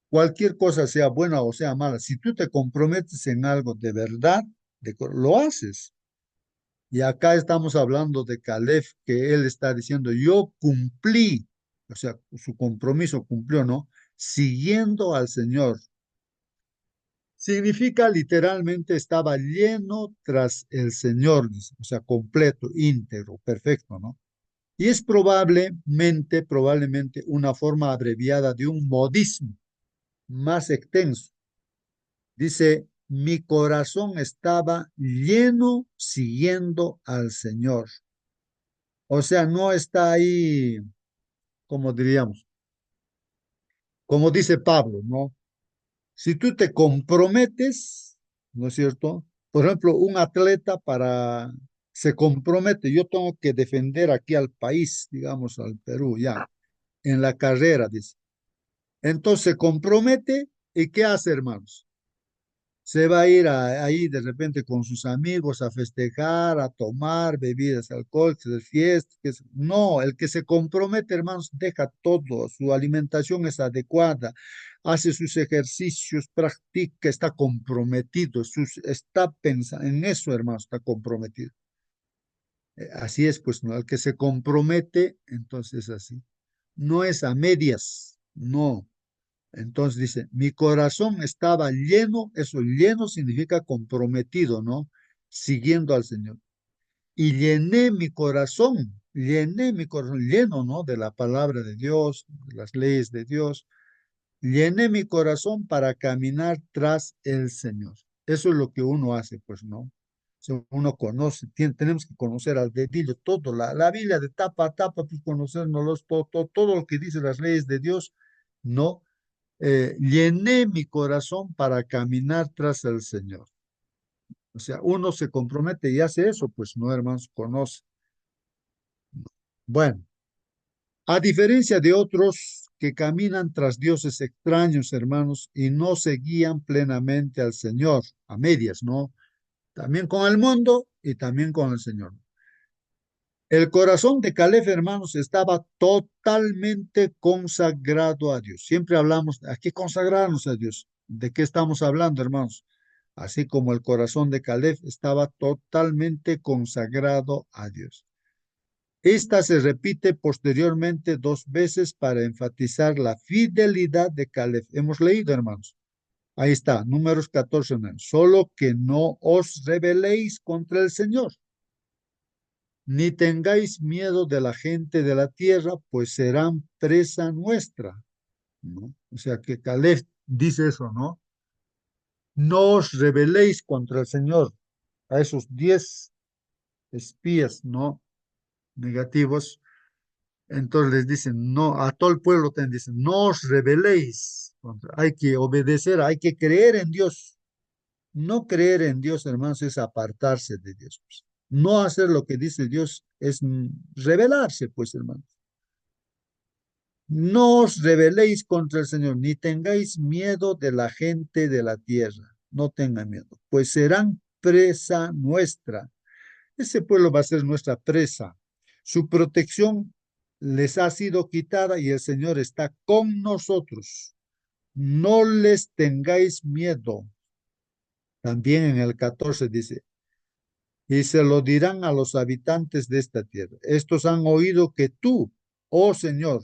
Cualquier cosa, sea buena o sea mala, si tú te comprometes en algo de verdad, lo haces. Y acá estamos hablando de Caleb, que él está diciendo, yo cumplí, o sea, su compromiso cumplió, ¿no? Siguiendo al Señor. Significa literalmente estaba lleno tras el Señor, dice, o sea, completo, íntegro, perfecto, ¿no? Y es probablemente una forma abreviada de un modismo más extenso. Dice, mi corazón estaba lleno siguiendo al Señor. O sea, no está ahí, como diríamos, como dice Pablo, ¿no? Si tú te comprometes, ¿no es cierto? Por ejemplo, un atleta se compromete, yo tengo que defender aquí al país, digamos, al Perú, ya, en la carrera, dice. Entonces se compromete y ¿qué hace, hermanos? Se va a ir ahí de repente con sus amigos a festejar, a tomar bebidas alcohólicas, de fiestas. No, el que se compromete, hermanos, deja todo, su alimentación es adecuada, hace sus ejercicios, practica, está comprometido, está pensando en eso, hermanos, está comprometido. Así es, pues, ¿no? El que se compromete, entonces así. No es a medias, no. Entonces dice, mi corazón estaba lleno, eso lleno significa comprometido, ¿no? Siguiendo al Señor. Y llené mi corazón, lleno, ¿no? De la palabra de Dios, de las leyes de Dios. Llené mi corazón para caminar tras el Señor. Eso es lo que uno hace, pues, ¿no? Si uno conoce, tenemos que conocer al dedillo todo, la Biblia de tapa a tapa, pues conocernos todo lo que dice las leyes de Dios, ¿no? Llené mi corazón para caminar tras el Señor. O sea, uno se compromete y hace eso, pues no, hermanos, conoce. Bueno, a diferencia de otros que caminan tras dioses extraños, hermanos, y no se guían plenamente al Señor, a medias, ¿no? También con el mundo y también con el Señor. El corazón de Caleb, hermanos, estaba totalmente consagrado a Dios. Siempre hablamos, ¿a qué consagrarnos a Dios? ¿De qué estamos hablando, hermanos? Así como el corazón de Caleb estaba totalmente consagrado a Dios. Esta se repite posteriormente 2 veces para enfatizar la fidelidad de Caleb. Hemos leído, hermanos. Ahí está, Números 14. Solo que no os rebeléis contra el Señor, ni tengáis miedo de la gente de la tierra, pues serán presa nuestra, ¿no? O sea que Caleb dice eso, ¿no? No os rebeléis contra el Señor. A esos 10 espías, ¿no? Negativos. Entonces les dicen, no, a todo el pueblo te dicen, no os rebeléis. Hay que obedecer, hay que creer en Dios. No creer en Dios, hermanos, es apartarse de Dios, pues. No hacer lo que dice Dios es rebelarse, pues, hermanos. No os rebeléis contra el Señor, ni tengáis miedo de la gente de la tierra. No tengan miedo, pues serán presa nuestra. Ese pueblo va a ser nuestra presa. Su protección les ha sido quitada y el Señor está con nosotros. No les tengáis miedo. También en el 14 dice, y se lo dirán a los habitantes de esta tierra. Estos han oído que tú, oh Señor,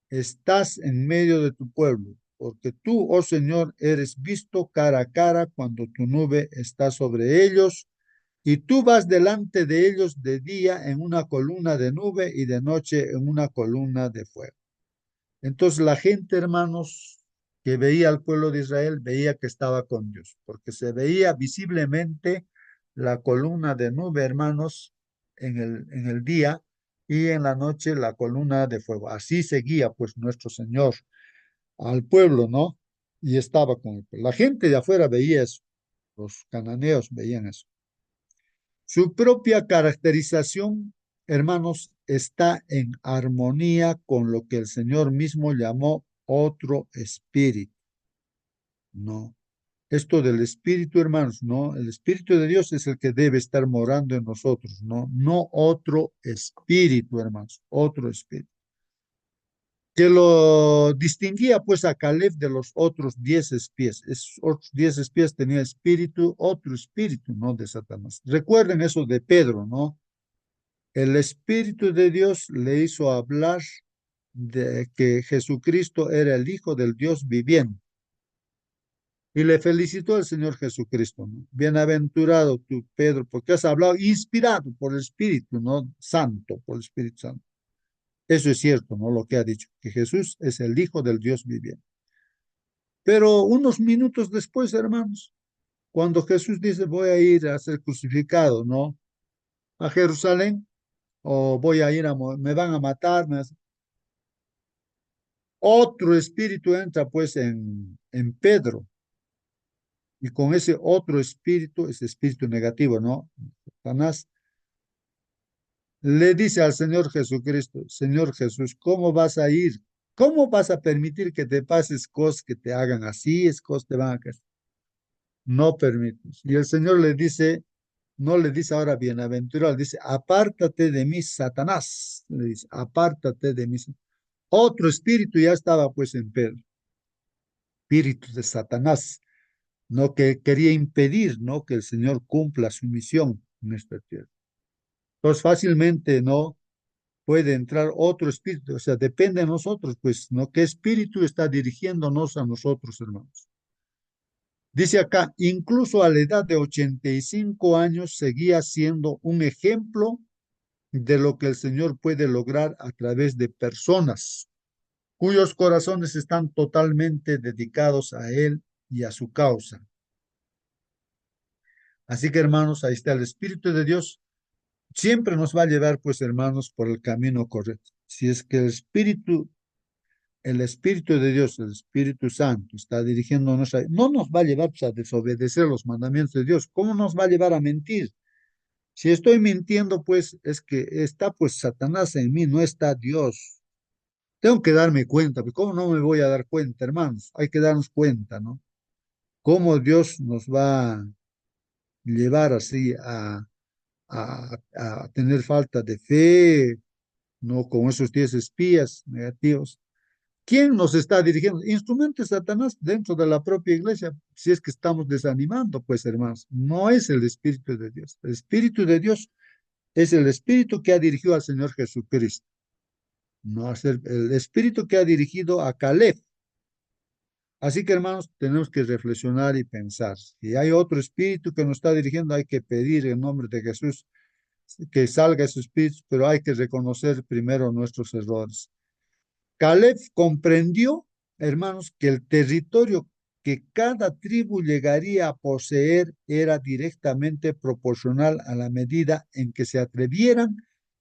estás en medio de tu pueblo, porque tú, oh Señor, eres visto cara a cara cuando tu nube está sobre ellos, y tú vas delante de ellos de día en una columna de nube y de noche en una columna de fuego. Entonces la gente, hermanos, que veía al pueblo de Israel, veía que estaba con Dios, porque se veía visiblemente la columna de nube, hermanos, en el día y en la noche la columna de fuego. Así seguía pues nuestro Señor al pueblo, ¿no? Y estaba con el pueblo. La gente de afuera veía eso, los cananeos veían eso. Su propia caracterización, hermanos, está en armonía con lo que el Señor mismo llamó otro espíritu, ¿no? Esto del espíritu, hermanos, ¿no? El espíritu de Dios es el que debe estar morando en nosotros, ¿no? No otro espíritu, hermanos, otro espíritu. Que lo distinguía pues a Caleb de los otros 10 espías. Esos otros 10 espías tenían espíritu, otro espíritu, ¿no? De Satanás. Recuerden eso de Pedro, ¿no? El Espíritu de Dios le hizo hablar de que Jesucristo era el Hijo del Dios viviente. Y le felicitó al Señor Jesucristo, ¿no? Bienaventurado tú, Pedro, porque has hablado inspirado por el Espíritu, ¿no? Santo, por el Espíritu Santo. Eso es cierto, ¿no? Lo que ha dicho, que Jesús es el Hijo del Dios viviente. Pero unos minutos después, hermanos, cuando Jesús dice, voy a ir a ser crucificado, ¿no? A Jerusalén, o voy a ir me van a matar, otro espíritu entra pues en Pedro, y con ese otro espíritu, ese espíritu negativo, ¿no? Satanás le dice al Señor Jesucristo, Señor Jesús, ¿cómo vas a ir? ¿Cómo vas a permitir que te pases cosas que te hagan así, es cosas te van a caer? No permites. Y el Señor le dice, no le dice ahora bienaventurado, le dice, apártate de mí, Satanás. Le dice, apártate de mí. Otro espíritu ya estaba pues en Pedro, espíritu de Satanás, no que quería impedir, ¿no? Que el Señor cumpla su misión en esta tierra. Entonces fácilmente, ¿no? Puede entrar otro espíritu, o sea, depende de nosotros, pues, ¿no? ¿Qué espíritu está dirigiéndonos a nosotros, hermanos? Dice acá, incluso a la edad de 85 años seguía siendo un ejemplo de lo que el Señor puede lograr a través de personas cuyos corazones están totalmente dedicados a Él y a su causa. Así que, hermanos, ahí está el Espíritu de Dios. Siempre nos va a llevar, pues, hermanos, por el camino correcto. Si es que el Espíritu de Dios, el Espíritu Santo, está dirigiéndonos no nos va a llevar pues, a desobedecer los mandamientos de Dios. ¿Cómo nos va a llevar a mentir? Si estoy mintiendo, pues es que está pues Satanás en mí, no está Dios. Tengo que darme cuenta, pues ¿cómo no me voy a dar cuenta, hermanos? Hay que darnos cuenta, ¿no? Cómo Dios nos va a llevar así a tener falta de fe, ¿no? Con esos 10 espías negativos. ¿Quién nos está dirigiendo? Instrumento de Satanás dentro de la propia iglesia, si es que estamos desanimando, pues hermanos, no es el Espíritu de Dios. El Espíritu de Dios es el Espíritu que ha dirigido al Señor Jesucristo, no es el Espíritu que ha dirigido a Caleb. Así que hermanos, tenemos que reflexionar y pensar. Si hay otro Espíritu que nos está dirigiendo, hay que pedir en nombre de Jesús que salga ese Espíritu, pero hay que reconocer primero nuestros errores. Caleb comprendió, hermanos, que el territorio que cada tribu llegaría a poseer era directamente proporcional a la medida en que se atrevieran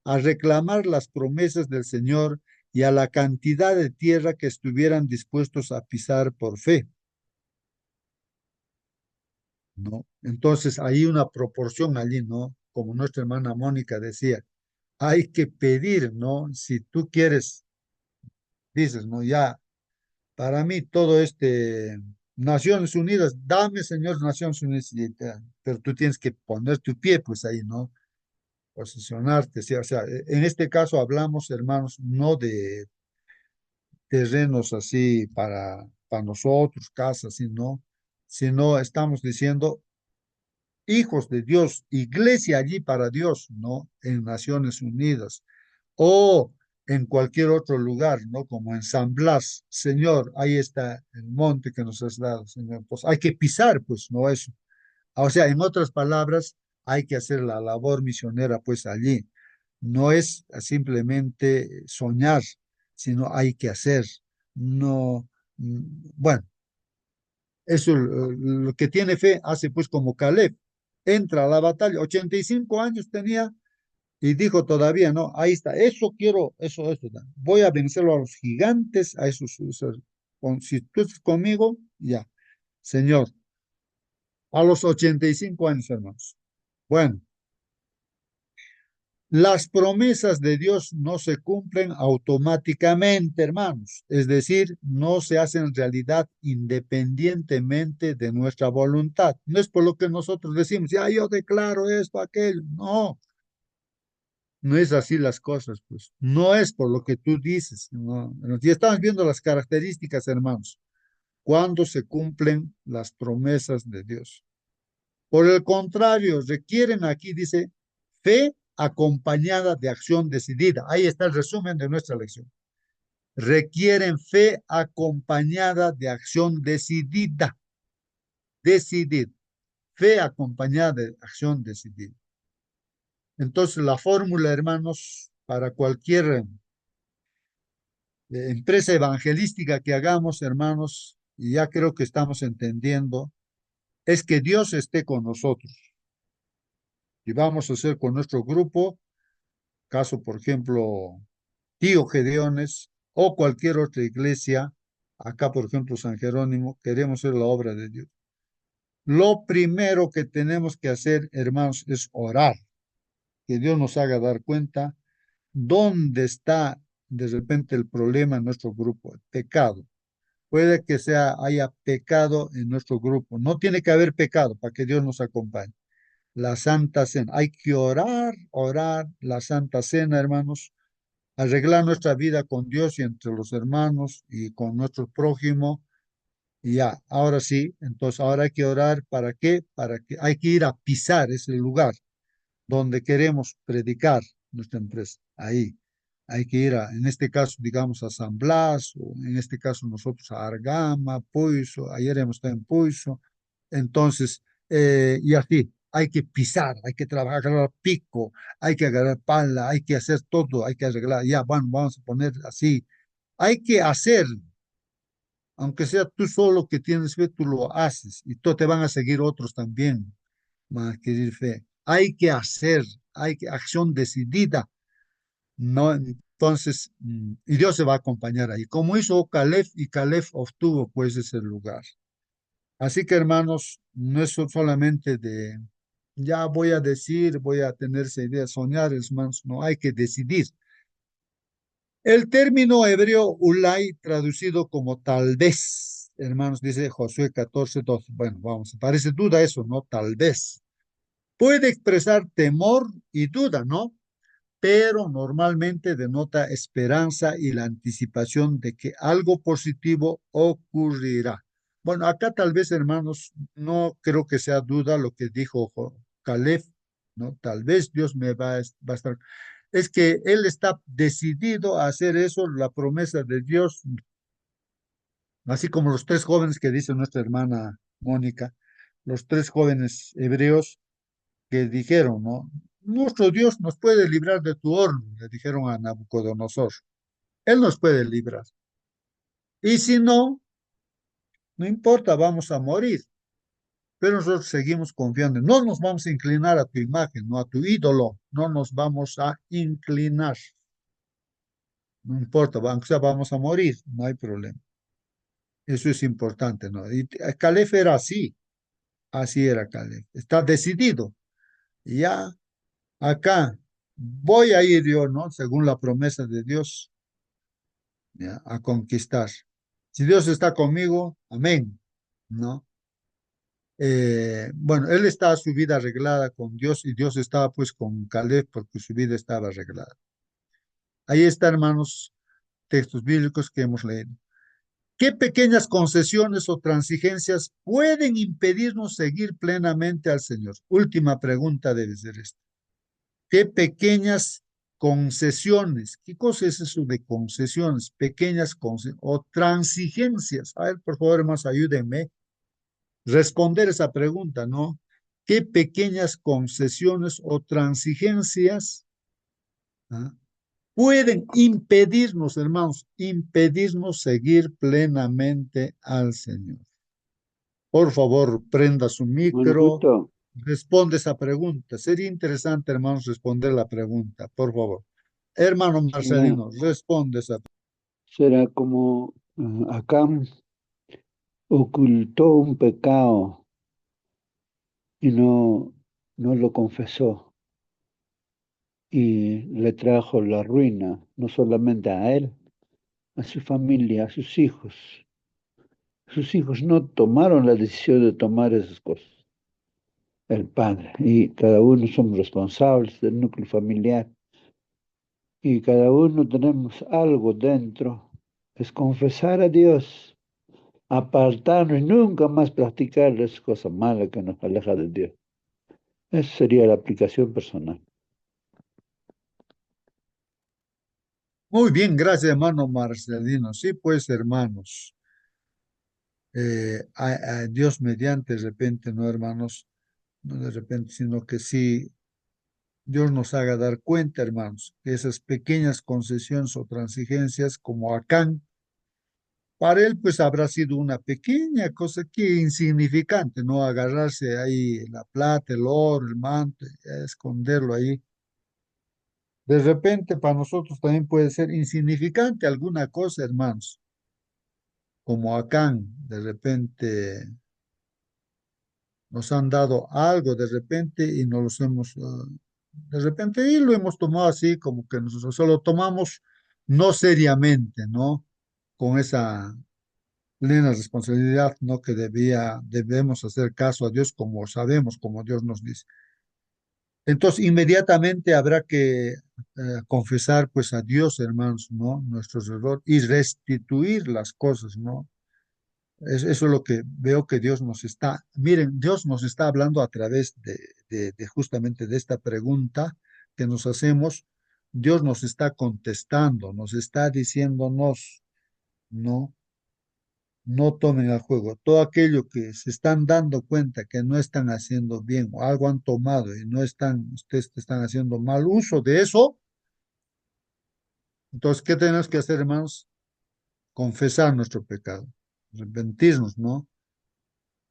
a reclamar las promesas del Señor y a la cantidad de tierra que estuvieran dispuestos a pisar por fe, ¿no? Entonces, hay una proporción allí, ¿no? Como nuestra hermana Mónica decía, hay que pedir, ¿no? Si tú quieres, dices, ¿no? Ya para mí, todo Naciones Unidas, dame, Señor, Naciones Unidas, pero tú tienes que poner tu pie, pues ahí, ¿no? Posicionarte, ¿sí? O sea, en este caso hablamos, hermanos, no de terrenos así para nosotros, casas, sino estamos diciendo hijos de Dios, iglesia allí para Dios, ¿no? En Naciones Unidas o en cualquier otro lugar, ¿no? Como en San Blas, Señor, ahí está el monte que nos has dado, Señor. Pues hay que pisar, pues, ¿no? Eso. O sea, en otras palabras, hay que hacer la labor misionera, pues, allí. No es simplemente soñar, sino hay que hacer. No, bueno, eso lo que tiene fe hace, pues, como Caleb. Entra a la batalla, 85 años tenía y dijo todavía, no, ahí está, eso quiero, eso. Voy a vencerlo a los gigantes, a si tú estás conmigo, ya, Señor, a los 85 años, hermanos. Bueno, Las promesas de Dios no se cumplen automáticamente, hermanos. Es decir, no se hacen realidad independientemente de nuestra voluntad. No es por lo que nosotros decimos, ya yo declaro esto, aquello. No, no es así las cosas, pues. No es por lo que tú dices. No. Y estamos viendo las características, hermanos, cuando se cumplen las promesas de Dios. Por el contrario, requieren aquí, dice, fe acompañada de acción decidida. Ahí está el resumen de nuestra lección. Requieren fe acompañada de acción decidida. Decidir. Fe acompañada de acción decidida. Entonces, la fórmula, hermanos, para cualquier empresa evangelística que hagamos, hermanos, y ya creo que estamos entendiendo, es que Dios esté con nosotros. Y vamos a hacer con nuestro grupo, caso, por ejemplo, Tío Gedeones o cualquier otra iglesia, acá por ejemplo San Jerónimo, queremos hacer la obra de Dios. Lo primero que tenemos que hacer, hermanos, es orar, que Dios nos haga dar cuenta dónde está de repente el problema en nuestro grupo, el pecado. Puede que haya pecado en nuestro grupo. No tiene que haber pecado para que Dios nos acompañe. La Santa Cena. Hay que orar, orar la Santa Cena, hermanos, arreglar nuestra vida con Dios y entre los hermanos y con nuestro prójimo. Y ya, ahora sí, entonces ahora hay que orar. ¿Para qué? Para que hay que ir a pisar ese lugar donde queremos predicar nuestra empresa. Ahí hay que ir en este caso, digamos, a San Blas, o en este caso nosotros a Argama, Puiso, ayer hemos estado en Puiso. Entonces, y así, hay que pisar, hay que trabajar, agarrar pico, hay que agarrar pala, hay que hacer todo, hay que arreglar, ya, bueno, vamos a poner así. Hay que hacer, aunque sea tú solo que tienes fe, tú lo haces y tú te van a seguir otros también, van a adquirir fe. Hay que hacer, hay que acción decidida, ¿no? Entonces, y Dios se va a acompañar ahí, como hizo Caleb, y Caleb obtuvo pues ese lugar. Así que hermanos, no es solamente de, ya voy a decir, voy a tener esa idea, soñar, hermanos, no, hay que decidir. El término hebreo ulay, traducido como tal vez, hermanos, dice Josué 14:12. Bueno, vamos, parece duda eso, ¿no? Tal vez. Puede expresar temor y duda, ¿no? Pero normalmente denota esperanza y la anticipación de que algo positivo ocurrirá. Bueno, acá tal vez, hermanos, no creo que sea duda lo que dijo Caleb, ¿no? Tal vez Dios va a estar. Es que él está decidido a hacer eso, la promesa de Dios, así como los tres jóvenes que dice nuestra hermana Mónica, los tres jóvenes hebreos que dijeron, ¿no? Nuestro Dios nos puede librar de tu horno, le dijeron a Nabucodonosor. Él nos puede librar. Y si no, no importa, vamos a morir. Pero nosotros seguimos confiando. No nos vamos a inclinar a tu imagen, no a tu ídolo. No nos vamos a inclinar. No importa, aunque sea vamos a morir, no hay problema. Eso es importante, ¿no? Y Caleb era así, así era Caleb. Está decidido. Y ya acá voy a ir yo, ¿no? Según la promesa de Dios, ¿ya? A conquistar. Si Dios está conmigo, amén, ¿no? Bueno, él estaba su vida arreglada con Dios y Dios estaba pues con Caleb porque su vida estaba arreglada. Ahí está, hermanos, textos bíblicos que hemos leído. ¿Qué pequeñas concesiones o transigencias pueden impedirnos seguir plenamente al Señor? Última pregunta debe ser esta. ¿Qué pequeñas concesiones? ¿Qué cosa es eso de concesiones? Pequeñas concesiones o transigencias. A ver, por favor, hermanos, ayúdenme a responder esa pregunta, ¿no? ¿Qué pequeñas concesiones o transigencias, ¿ah?, pueden impedirnos, hermanos, impedirnos seguir plenamente al Señor? Por favor, prenda su Bueno, micro, justo responde esa pregunta. Sería interesante, hermanos, responder la pregunta, por favor. Hermano será, Marcelino, responde esa pregunta. será como acá ocultó un pecado y no lo confesó. y le trajo la ruina, no solamente a él, a su familia, a sus hijos. Sus hijos no tomaron la decisión de tomar esas cosas. El padre, y cada uno somos responsables del núcleo familiar, y cada uno tenemos algo dentro, es confesar a Dios, apartarnos y nunca más practicar esas cosas malas que nos aleja de Dios. Esa sería la aplicación personal. Muy bien, gracias, hermano Marcelino. Sí, pues, hermanos, Dios mediante, de repente, no, hermanos, no de repente, sino que sí, Dios nos haga dar cuenta, hermanos, que esas pequeñas concesiones o transigencias, como Acán, para él, pues, habrá sido una pequeña cosa que insignificante, ¿no? Agarrarse ahí la plata, el oro, el manto, esconderlo ahí. De repente, para nosotros también puede ser insignificante alguna cosa, hermanos, como Acán, de repente nos han dado algo de repente y no los hemos, de repente, y lo hemos tomado así, como que nosotros solo tomamos no seriamente, ¿no? Con esa plena responsabilidad, ¿no? Que debemos hacer caso a Dios como sabemos, como Dios nos dice. Entonces, inmediatamente habrá que confesar, pues, a Dios, hermanos, ¿no? Nuestros errores y restituir las cosas, ¿no? Eso es lo que veo que Dios nos está, miren, Dios nos está hablando a través de justamente de esta pregunta que nos hacemos. Dios nos está contestando, nos está diciéndonos, no, no tomen al juego. Todo aquello que se están dando cuenta que no están haciendo bien o algo han tomado y no están, ustedes están haciendo mal uso de eso. Entonces, ¿qué tenemos que hacer, hermanos? Confesar nuestro pecado, arrepentirnos, ¿no?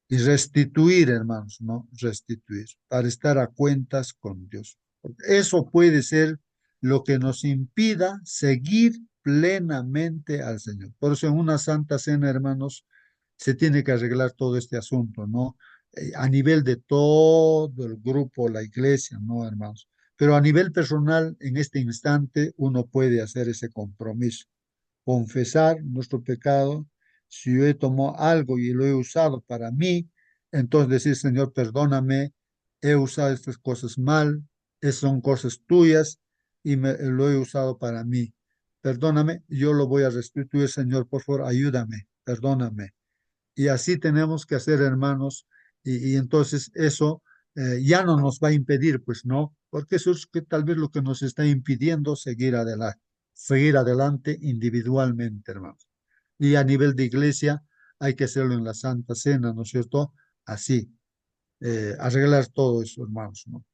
Y restituir, hermanos, ¿no? Restituir, para estar a cuentas con Dios. Porque eso puede ser lo que nos impida seguir plenamente al Señor. Por eso en una santa cena, hermanos, se tiene que arreglar todo este asunto, ¿no? A nivel de todo el grupo, la iglesia, ¿no, hermanos? Pero a nivel personal, en este instante, uno puede hacer ese compromiso, confesar nuestro pecado. Si yo he tomado algo y lo he usado para mí, entonces decir, Señor, perdóname, he usado estas cosas mal, esas son cosas tuyas y lo he usado para mí. Perdóname, yo lo voy a restituir, Señor, por favor, ayúdame, perdóname. Y así tenemos que hacer, hermanos, y entonces eso ya no nos va a impedir, pues no, porque eso es que tal vez lo que nos está impidiendo seguir adelante individualmente, hermanos. Y a nivel de iglesia hay que hacerlo en la Santa Cena, ¿no es cierto? Así, arreglar todo eso, hermanos, ¿no?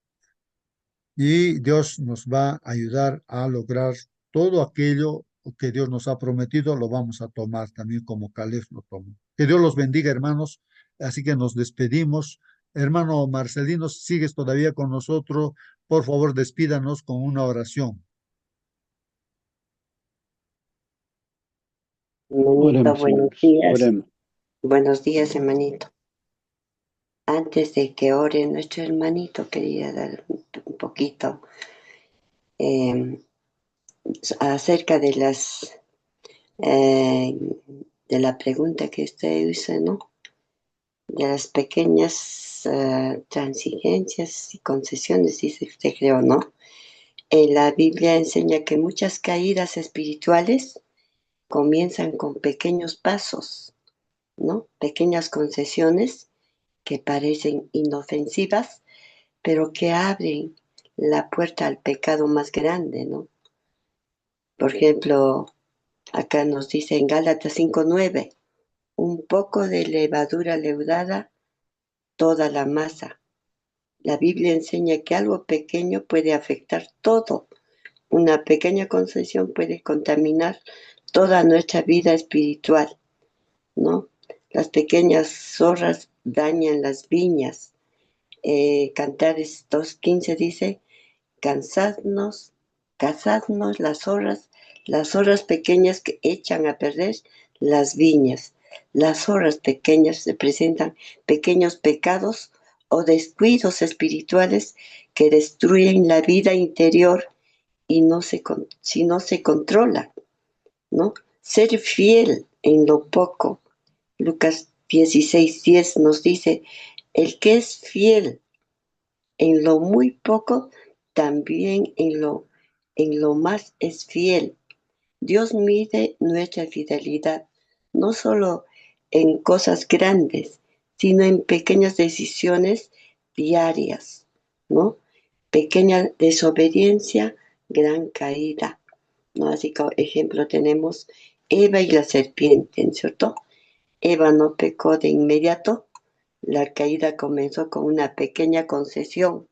Y Dios nos va a ayudar a lograr todo aquello que Dios nos ha prometido, lo vamos a tomar también como Caleb lo tomó. Que Dios los bendiga, hermanos. Así que nos despedimos. Hermano Marcelino, si sigues todavía con nosotros, por favor, despídanos con una oración. Hermanito, Oremos, buenos hermanos, días. oremos. Buenos días, hermanito. Antes de que ore nuestro hermanito, quería dar un poquito acerca de de la pregunta que usted hizo, ¿no? De las pequeñas transigencias y concesiones, dice usted, creo, ¿no? La Biblia enseña que muchas caídas espirituales comienzan con pequeños pasos, ¿no? Pequeñas concesiones que parecen inofensivas, pero que abren la puerta al pecado más grande, ¿no? Por ejemplo, acá nos dice en Gálatas 5:9, un poco de levadura leudada, toda la masa. La Biblia enseña que algo pequeño puede afectar todo. Una pequeña concesión puede contaminar toda nuestra vida espiritual, ¿no? Las pequeñas zorras dañan las viñas. Cantares 2:15 dice, cazadnos las zorras pequeñas que echan a perder las viñas. Las zorras pequeñas representan pequeños pecados o descuidos espirituales que destruyen la vida interior y si no se controla, ¿no? Ser fiel en lo poco. Lucas 16:10 nos dice, el que es fiel en lo muy poco, también en lo más es fiel. Dios mide nuestra fidelidad no solo en cosas grandes, sino en pequeñas decisiones diarias, ¿no? Pequeña desobediencia, gran caída, ¿no? Así como ejemplo tenemos Eva y la serpiente, ¿cierto? Eva no pecó de inmediato, la caída comenzó con una pequeña concesión.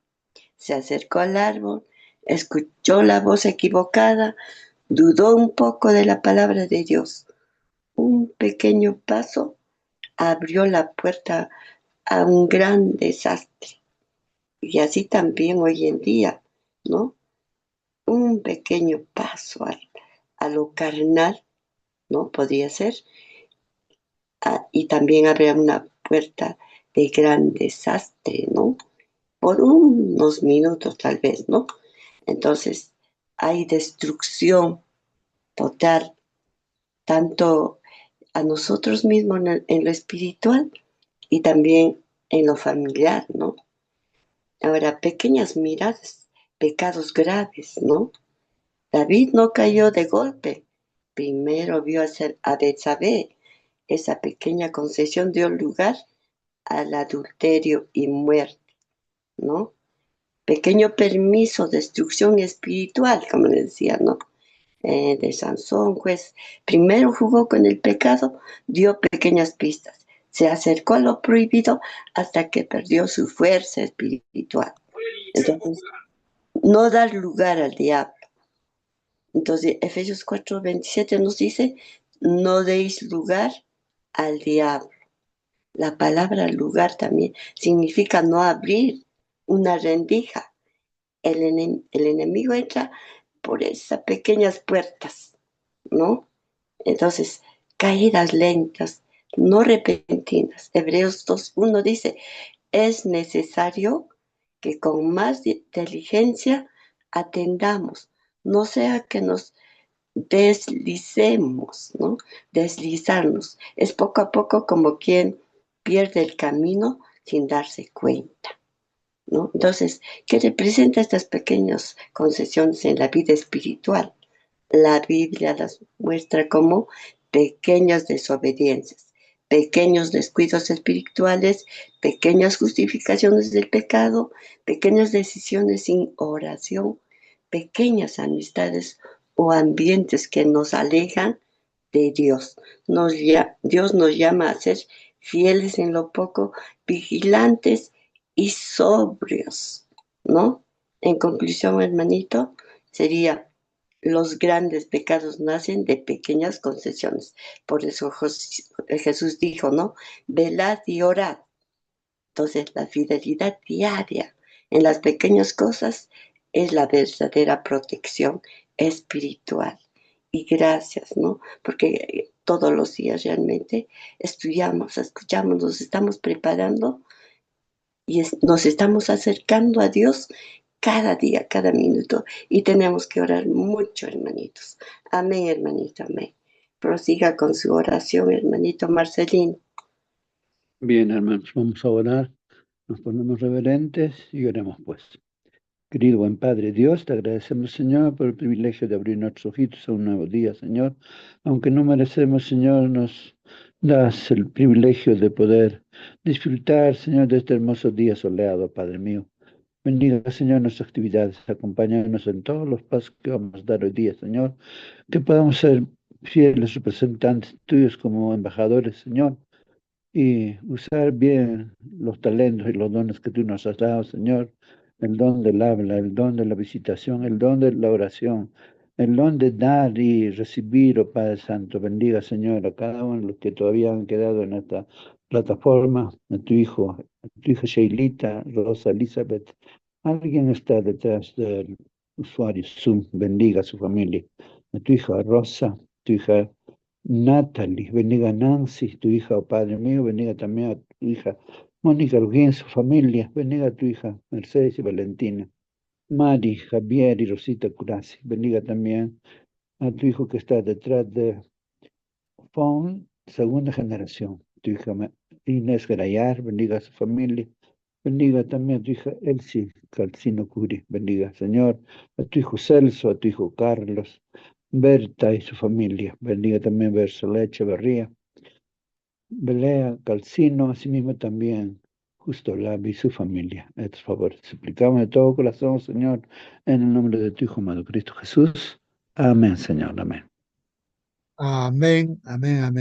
Se acercó al árbol, escuchó la voz equivocada, dudó un poco de la palabra de Dios. Un pequeño paso abrió la puerta a un gran desastre. Y así también hoy en día, ¿no? Un pequeño paso a lo carnal, ¿no? Podría ser. Y también abre una puerta de gran desastre, ¿no? Por unos minutos tal vez, ¿no? Entonces hay destrucción total, tanto a nosotros mismos en lo espiritual y también en lo familiar, ¿no? Ahora, pequeñas miradas, pecados graves, ¿no? David no cayó de golpe. Primero vio a Betsabé. Esa pequeña concesión dio lugar al adulterio y muerte, ¿no? Pequeño permiso, destrucción espiritual, como le decía, ¿no? De Sansón, pues primero jugó con el pecado, dio pequeñas pistas, se acercó a lo prohibido hasta que perdió su fuerza espiritual. Entonces, no dar lugar al diablo. Entonces, Efesios 4:27 nos dice, no deis lugar al diablo. La palabra lugar también significa no abrir una rendija. El enemigo entra por esas pequeñas puertas, ¿no? Entonces, caídas lentas, no repentinas. Hebreos 2:1 dice, es necesario que con más diligencia atendamos, no sea que nos deslicemos, ¿no? Deslizarnos. Es poco a poco como quien pierde el camino sin darse cuenta, ¿no? Entonces, ¿qué representa estas pequeñas concesiones en la vida espiritual? La Biblia las muestra como pequeñas desobediencias, pequeños descuidos espirituales, pequeñas justificaciones del pecado, pequeñas decisiones sin oración, pequeñas amistades o ambientes que nos alejan de Dios. Dios nos llama a ser fieles en lo poco, vigilantes y sobrios, ¿no? En conclusión, hermanito, sería los grandes pecados nacen de pequeñas concesiones. Por eso Jesús dijo, ¿no? Velad y orad. Entonces, la fidelidad diaria en las pequeñas cosas es la verdadera protección espiritual. Y gracias, ¿no? Porque todos los días realmente estudiamos, escuchamos, nos estamos preparando y nos estamos acercando a Dios cada día, cada minuto. Y tenemos que orar mucho, hermanitos. Amén, hermanito, amén. Prosiga con su oración, hermanito Marcelín. Bien, hermanos, vamos a orar. Nos ponemos reverentes y oremos pues. Querido buen Padre Dios, te agradecemos, Señor, por el privilegio de abrir nuestros ojitos a un nuevo día, Señor. Aunque no merecemos, Señor, nos das el privilegio de poder disfrutar, Señor, de este hermoso día soleado, Padre mío. Bendiga, Señor, nuestras actividades, acompáñanos en todos los pasos que vamos a dar hoy día, Señor. Que podamos ser fieles representantes tuyos como embajadores, Señor, y usar bien los talentos y los dones que tú nos has dado, Señor, el don del habla, el don de la visitación, el don de la oración, el don de dar y recibir, oh Padre Santo. Bendiga, Señor, a cada uno de los que todavía han quedado en esta plataforma, a tu hija Sheilita, Rosa Elizabeth. Alguien está detrás del usuario Zoom, bendiga a su familia. A tu hija Rosa, tu hija Natalie, bendiga a Nancy, tu hija, oh Padre mío, bendiga también a tu hija Mónica Alguien, su familia, bendiga a tu hija Mercedes y Valentina. Mari, Javier y Rosita Curasi. Bendiga también a tu hijo que está detrás de phone, segunda generación. Tu hija Inés Garayar, bendiga a su familia. Bendiga también a tu hija Elsie Calcino Curi. Bendiga, Señor, a tu hijo Celso, a tu hijo Carlos, Berta y su familia. Bendiga también a Bersola Echeverría, Belea Calcino, asimismo también Justo Lavi y su familia. Estos favores suplicamos de todo corazón, Señor, en el nombre de tu Hijo amado Cristo Jesús. Amén, Señor, amén. Amén, amén, amén.